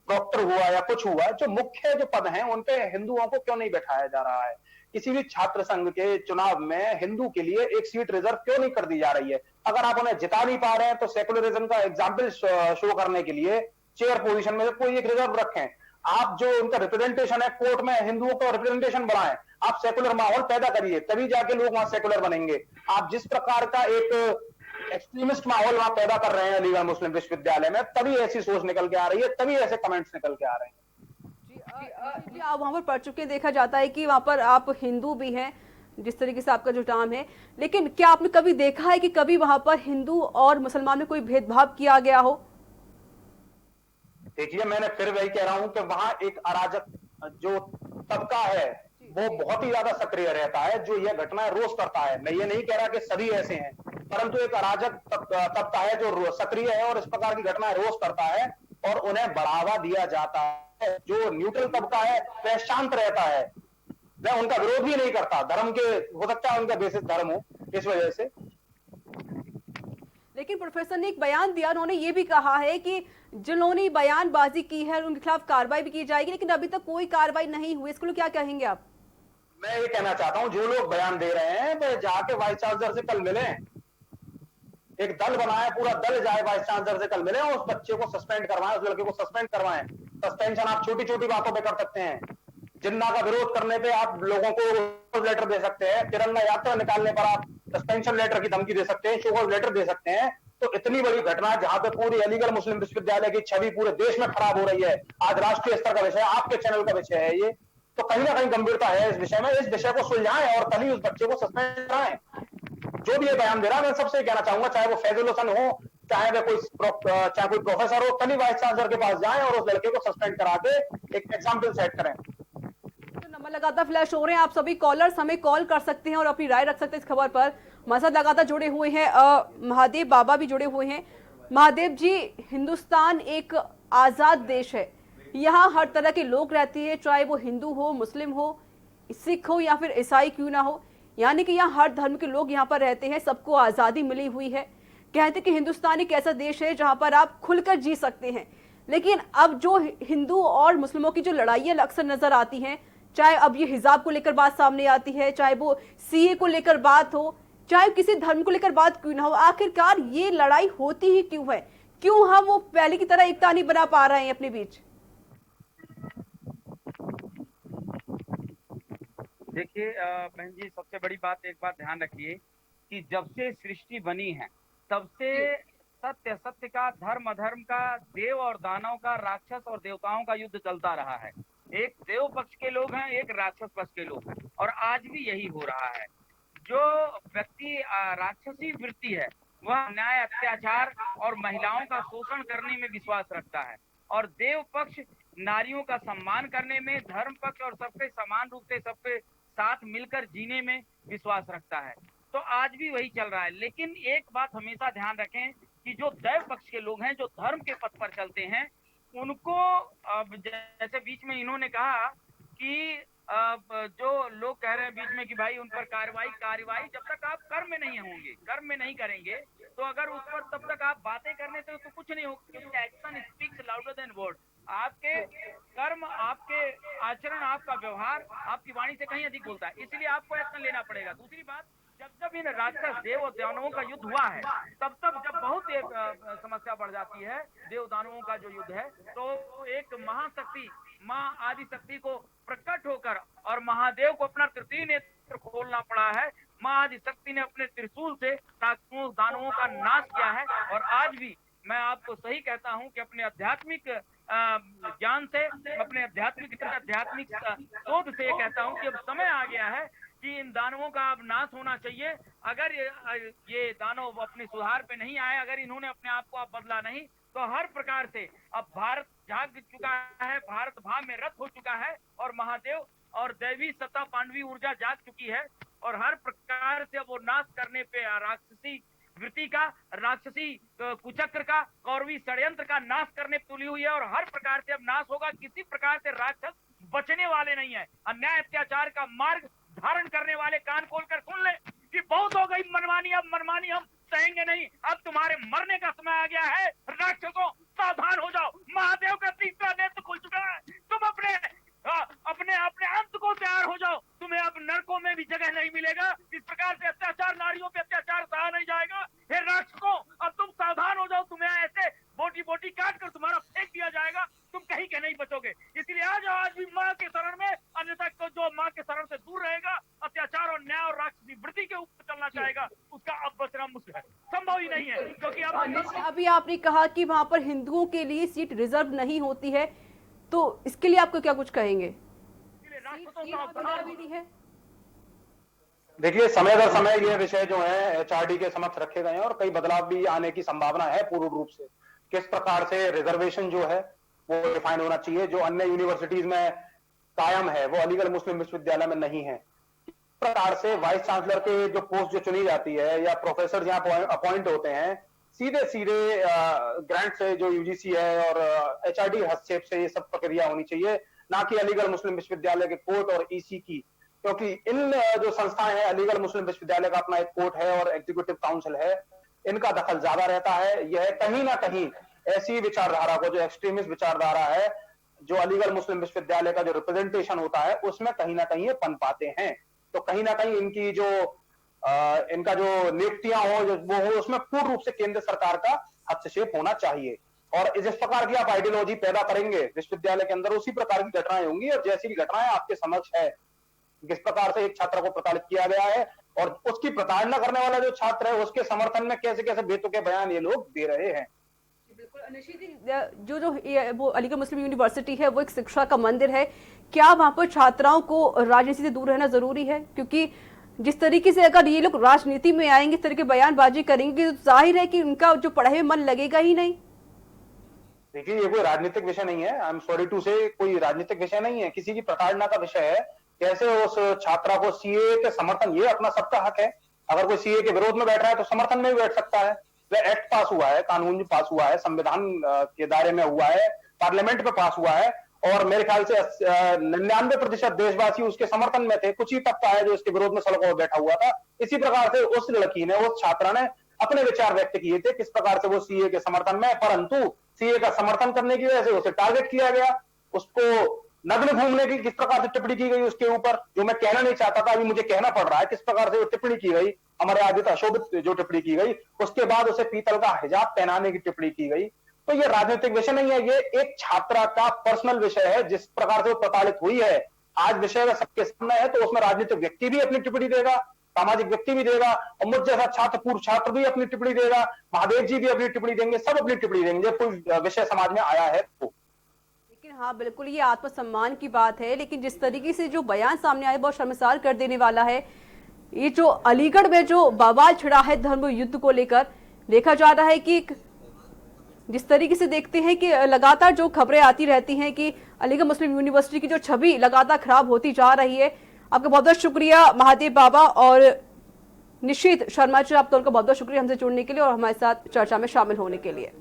डॉक्टर हुआ या कुछ हुआ, जो मुख्य जो पद हैं उन पे हिंदुओं को क्यों नहीं बैठाया जा रहा है? किसी भी छात्र संघ के चुनाव में हिंदू के लिए एक सीट रिजर्व क्यों नहीं कर दी जा रही है? अगर आप उन्हें जिता नहीं पा रहे हैं तो सेकुलरिज्म का एग्जाम्पल शो करने के लिए चेयर पोजीशन में कोई एक रिजर्व रखें। आप जो उनका रिप्रेजेंटेशन है कोर्ट में, हिंदुओं का रिप्रेजेंटेशन बढ़ाएं। आप सेकुलर माहौल पैदा करिए, तभी जाके लोग वहां सेकुलर बनेंगे। आप जिस प्रकार का एक एक्सट्रीमिस्ट माहौल वहां पैदा कर रहे हैं अलीगढ़ मुस्लिम विश्वविद्यालय में, तभी ऐसी सोच निकल के आ रही है, तभी ऐसे कमेंट्स निकल के आ रहे हैं। जी आप वहां पर पढ़ चुके हैं, देखा जाता है कि वहां पर आप हिंदू भी हैं, जिस तरीके से आपका जो नाम है, लेकिन क्या आपने कभी देखा है कि कभी वहां पर हिंदू और मुसलमान में कोई भेदभाव किया गया हो? देखिए, मैंने फिर वही कह रहा हूं कि वहां एक अराजक जो तबका है वो बहुत ही ज्यादा सक्रिय रहता है, जो यह घटनाएं रोज करता है। मैं ये नहीं कह रहा कि सभी ऐसे हैं, परंतु एक अराजक तबका है जो सक्रिय है और इस प्रकार की घटनाएं रोज करता है और उन्हें बढ़ावा दिया जाता है। जो न्यूट्रल तबका है वह शांत रहता है, वह उनका विरोध भी नहीं करता। धर्म के, हो सकता है उनका बेसिस धर्म हो, इस वजह से। लेकिन प्रोफेसर ने एक बयान दिया, उन्होंने ये भी कहा है कि जिन्होंने बयानबाजी की है उनके खिलाफ कार्रवाई भी की जाएगी, लेकिन अभी तक कोई कार्रवाई नहीं हुई। इसको क्या कहेंगे आप? मैं ये कहना चाहता हूं, जो लोग बयान दे रहे हैं वे जाके वाइस चांसलर से कल मिलें। एक दल बनाए, पूरा दल जाए वाइस चांसलर से कल मिले और उस बच्चे को सस्पेंड करवाएं, उस लड़के को सस्पेंड करवाएं। सस्पेंशन आप छोटी छोटी बातों पे कर सकते हैं। जिन्ना का विरोध करने पे आप लोगों को लेटर दे सकते हैं, तिरंगा यात्रा निकालने पर आप सस्पेंशन लेटर की धमकी दे सकते हैं, शोकॉज लेटर दे सकते हैं। तो इतनी बड़ी घटना जहां पे पूरी अलीगढ़ मुस्लिम विश्वविद्यालय की छवि पूरे देश में खराब हो रही है, आज राष्ट्रीय स्तर का विषय, आपके चैनल का विषय है ये, तो कहीं ना कहीं गंभीरता है इस विषय में। इस विषय को सुलझाएं और कल ही उस बच्चे को सस्पेंड कराएं। जो भी ये बयान दे रहा है, मैं सबसे कहना चाहूंगा, चाहे वो फैजुल हसन हो, चाहे कोई प्रोफेसर हो, कल ही वाइस चांसलर के पास जाएं और उस लड़के को सस्पेंड करा के एक एग्जाम्पल सेट करें। तो नंबर लगातार फ्लैश हो रहे हैं, आप सभी कॉलर्स हमें कॉल कर सकते हैं और अपनी राय रख सकते हैं इस खबर पर। हमारे साथ लगातार जुड़े हुए हैं महादेव बाबा भी जुड़े हुए हैं। महादेव जी, हिंदुस्तान एक आजाद देश है, यहाँ हर तरह के लोग रहते हैं, चाहे वो हिंदू हो, मुस्लिम हो, सिख हो या फिर ईसाई क्यों ना हो, यानी कि यहाँ हर धर्म के लोग यहाँ पर रहते हैं, सबको आज़ादी मिली हुई है। कहते हैं कि हिंदुस्तान एक ऐसा देश है जहाँ पर आप खुलकर जी सकते हैं। लेकिन अब जो हिंदू और मुस्लिमों की जो लड़ाइयाँ अक्सर नजर आती हैं, चाहे अब ये हिजाब को लेकर बात सामने आती है, चाहे वो सीए को लेकर बात हो, चाहे किसी धर्म को लेकर बात क्यों ना हो, आखिरकार ये लड़ाई होती ही क्यों है? क्यों हम वो पहले की तरह एकता नहीं बना पा रहे हैं अपने बीच? देखिए बहन जी, सबसे बड़ी बात, एक बात ध्यान रखिए कि जब से सृष्टि बनी है तब से सत्य सत्य का, धर्म अधर्म का, देव और दानव का, राक्षस और देवताओं का युद्ध चलता रहा है। एक देव पक्ष के लोग हैं, एक राक्षस पक्ष के लोग हैं, और आज भी यही हो रहा है। जो व्यक्ति राक्षसी वृत्ति है वह न्याय, अत्याचार और महिलाओं का शोषण करने में विश्वास रखता है, और देव पक्ष नारियों का सम्मान करने में, धर्म पक्ष और सबके समान रूप से सबके साथ मिलकर जीने में विश्वास रखता है। तो आज भी वही चल रहा है। लेकिन एक बात हमेशा ध्यान रखें कि जो दैव पक्ष के लोग हैं, जो धर्म के पथ पर चलते हैं, उनको अब जैसे बीच में इन्होंने कहा कि जो लोग कह रहे हैं बीच में कि भाई उन पर कार्रवाई जब तक आप कर्म में नहीं होंगे, कर्म में नहीं करेंगे, तो अगर उस पर तब तक आप बातें करने से तो कुछ नहीं होगा, क्योंकि action speaks louder than word. आपके कर्म, आपके आचरण, आपका व्यवहार आपकी वाणी से कहीं अधिक बोलता है, इसलिए आपको एक्शन लेना पड़ेगा। दूसरी बात, जब इन राक्षस देव और दानवों का युद्ध हुआ है, तब जब बहुत एक समस्या बढ़ जाती है, देव दानवों का जो युद्ध है, तो एक महाशक्ति माँ आदि शक्ति को प्रकट होकर और महादेव को अपना तृतीय नेत्र खोलना पड़ा है। माँ आदि शक्ति ने अपने त्रिशूल से राक्षसों दानवों का नाश किया है। और आज भी मैं आपको सही कहता हूँ कि अपने आध्यात्मिक ज्ञान से, अपने आध्यात्मिक शोध से ये कहता हूँ कि अब समय आ गया है कि इन दानवों का अब नाश होना चाहिए। अगर ये दानव अपने सुधार पे नहीं आए, अगर इन्होंने अपने आप को बदला नहीं, तो हर प्रकार से अब भारत जाग चुका है, भारत भाव में रत हो चुका है और महादेव और दैवी सत्ता पांडवी ऊर्जा जाग चुकी है और हर प्रकार से अब वो नाश करने पे राक्षसी वृत्ति का, राक्षसी कुचक्र का, कौरवी षड्यंत्र का नाश करने पे तुली हुई है और हर प्रकार से अब नाश होगा। किसी प्रकार से राक्षस बचने वाले नहीं है। अन्याय अत्याचार का मार्ग धारण करने वाले कान खोलकर सुन ले कि बहुत हो गई मनमानी, अब मनमानी हम सहेंगे नहीं। अब तुम्हारे मरने का समय आ गया है। राक्षसों सावधान हो जाओ, महादेव का तीसरा नेत्र खुल चुका है। तुम अपने अंत को तैयार हो जाओ, तुम्हें अब नरकों में भी जगह नहीं मिलेगा। इस प्रकार से अत्याचार, नारियों पे अत्याचार सहा नहीं जाएगा। हे राक्षसों, अब तुम सावधान हो जाओ, तुम्हें ऐसे बोटी बोटी काट कर तुम्हारा फेंक दिया जाएगा, तुम कहीं के नहीं बचोगे। इसलिए आ जाओ आज भी माँ के शरण में, अन्यथा तो जो माँ के शरण से दूर रहेगा, अत्याचार और न्याय और राक्षसी वृत्ति के ऊपर चलना चाहेगा, उसका अब बचना मुश्किल है, संभव ही नहीं है। क्योंकि अब अभी आपने कहा कि वहाँ पर हिंदुओं के लिए सीट रिजर्व नहीं होती है, तो इसके लिए आपको क्या कुछ कहेंगे? देखिए, समय दर समय ये विषय जो है एचआरडी के समक्ष रखे गए हैं और कई बदलाव भी आने की संभावना है पूर्ण रूप से। किस प्रकार से रिजर्वेशन जो है वो डिफाइन होना चाहिए, जो अन्य यूनिवर्सिटीज में कायम है वो अलीगढ़ मुस्लिम विश्वविद्यालय में नहीं है। किस प्रकार से वाइस चांसलर के जो पोस्ट जो चुनी जाती है या प्रोफेसर यहाँ अपॉइंट होते हैं, सीधे सीधे ग्रांट से जो यूजीसी है और एचआरडी हस्तक्षेप से ये सब प्रक्रिया होनी चाहिए, ना कि अलीगढ़ मुस्लिम विश्वविद्यालय के कोर्ट और ईसी की। क्योंकि इन जो संस्थाएं हैं, अलीगढ़ मुस्लिम विश्वविद्यालय का अपना एक कोर्ट है और एग्जीक्यूटिव काउंसिल है, इनका दखल ज्यादा रहता है। यह कहीं ना कहीं ऐसी विचारधारा को, जो एक्सट्रीमिस्ट विचारधारा है, जो अलीगढ़ मुस्लिम विश्वविद्यालय का जो रिप्रेजेंटेशन होता है उसमें कहीं ना कहीं ये पन पाते हैं। तो कहीं ना कहीं इनकी जो इनका जो नियुक्तियां हो वो हो, उसमें पूर्ण रूप से केंद्र सरकार का हस्तक्षेप होना चाहिए। और जिस प्रकार की आप आइडियोलॉजी पैदा करेंगे विश्वविद्यालय के अंदर, उसी प्रकार की घटनाएं होंगी। और जैसी भी घटनाएं आपके समक्ष है, किस प्रकार से एक छात्र को प्रताड़ित किया गया है और उसकी प्रताड़ना करने वाला जो छात्र है उसके समर्थन में कैसे कैसे बेतुके बयान ये लोग दे रहे हैं। जो वो अलीगढ़ मुस्लिम यूनिवर्सिटी है वो एक शिक्षा का मंदिर है, क्या वहां पर छात्राओं को राजनीति से दूर रहना जरूरी है? क्योंकि जिस तरीके से अगर ये लोग राजनीति में आएंगे, इस तरह की बयानबाजी करेंगे, तो जाहिर है कि उनका जो पढ़ाई में मन लगेगा ही नहीं। देखिए, ये कोई राजनीतिक विषय नहीं है, आई एम सॉरी टू से, कोई राजनीतिक विषय नहीं है, किसी की प्रताड़ना का विषय है। कैसे उस छात्रा को सीए के समर्थन, ये अपना सबका हक है। अगर कोई सीए के विरोध में बैठ रहा है तो समर्थन में भी बैठ सकता है। वह एक्ट पास हुआ है, कानून पास हुआ है, संविधान के दायरे में हुआ है, पार्लियामेंट में पास हुआ है और मेरे ख्याल से 99% देशवासी उसके समर्थन में थे। कुछ ही तबका है जो इसके विरोध में सड़कों पर बैठा हुआ था। इसी प्रकार से उस लड़की ने, उस छात्रा ने अपने विचार व्यक्त किए थे किस प्रकार से वो सीए के समर्थन में, परंतु सीए का समर्थन करने की वजह से उसे टारगेट किया गया, उसको नग्न घूमने की किस प्रकार से टिप्पणी की गई उसके ऊपर, जो मैं कहना नहीं चाहता था, अभी मुझे कहना पड़ रहा है। किस प्रकार से वो टिप्पणी की गई, हमारे आदित्य अशोभित जो टिप्पणी की गई, उसके बाद उसे पीतल का हिजाब पहनाने की टिप्पणी की गई। तो ये राजनीतिक विषय नहीं है, ये एक छात्रा का पर्सनल विषय है। जिस प्रकार से वो प्रताड़ित हुई है, आज विषय में सबके सामने है, तो उसमें राजनीतिक व्यक्ति भी अपनी टिप्पणी देगा, सामाजिक व्यक्ति भी देगा और मुझ जैसा छात्र, पूर्व छात्र भी अपनी टिप्पणी देगा, महादेव जी भी अपनी टिप्पणी देंगे, सब अपनी टिप्पणी देंगे। कोई विषय समाज में आया है तो। लेकिन हाँ, बिल्कुल ये आत्मसम्मान की बात है, लेकिन जिस तरीके से जो बयान सामने आया बहुत शर्मसार कर देने वाला है। ये जो अलीगढ़ में जो बवाल छिड़ा है धर्म युद्ध को लेकर, देखा जा रहा है कि जिस तरीके से देखते हैं कि लगातार जो खबरें आती रहती हैं कि अलीगढ़ मुस्लिम यूनिवर्सिटी की जो छवि लगातार खराब होती जा रही है। आपका बहुत बहुत शुक्रिया महादेव बाबा, और निशीत शर्मा जी, आप दोनों का बहुत बहुत शुक्रिया हमसे जुड़ने के लिए और हमारे साथ चर्चा में शामिल होने के लिए।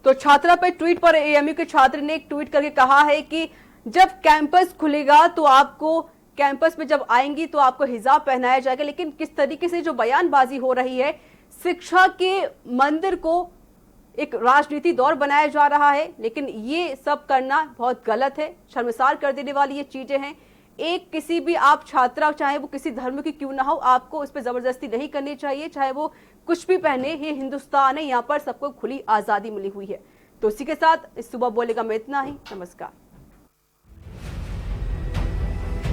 तो छात्रा पर ट्वीट पर एएमयू के छात्र ने एक ट्वीट करके कहा है कि जब कैंपस खुलेगा तो आपको कैंपस में जब आएंगी तो आपको हिजाब पहनाया जाएगा। लेकिन किस तरीके से जो बयानबाजी हो रही है, शिक्षा के मंदिर को एक राजनीति दौर बनाया जा रहा है, लेकिन ये सब करना बहुत गलत है, शर्मसार कर देने वाली ये चीजें हैं। एक किसी भी आप छात्रा, चाहे वो किसी धर्म की क्यों ना हो, आपको उस पर जबरदस्ती नहीं करनी चाहिए, चाहे वो कुछ भी पहने। ये हिंदुस्तान है, यहाँ पर सबको खुली आजादी मिली हुई है। तो इसी के साथ इस सुबह बोलेगा में इतना ही। नमस्कार।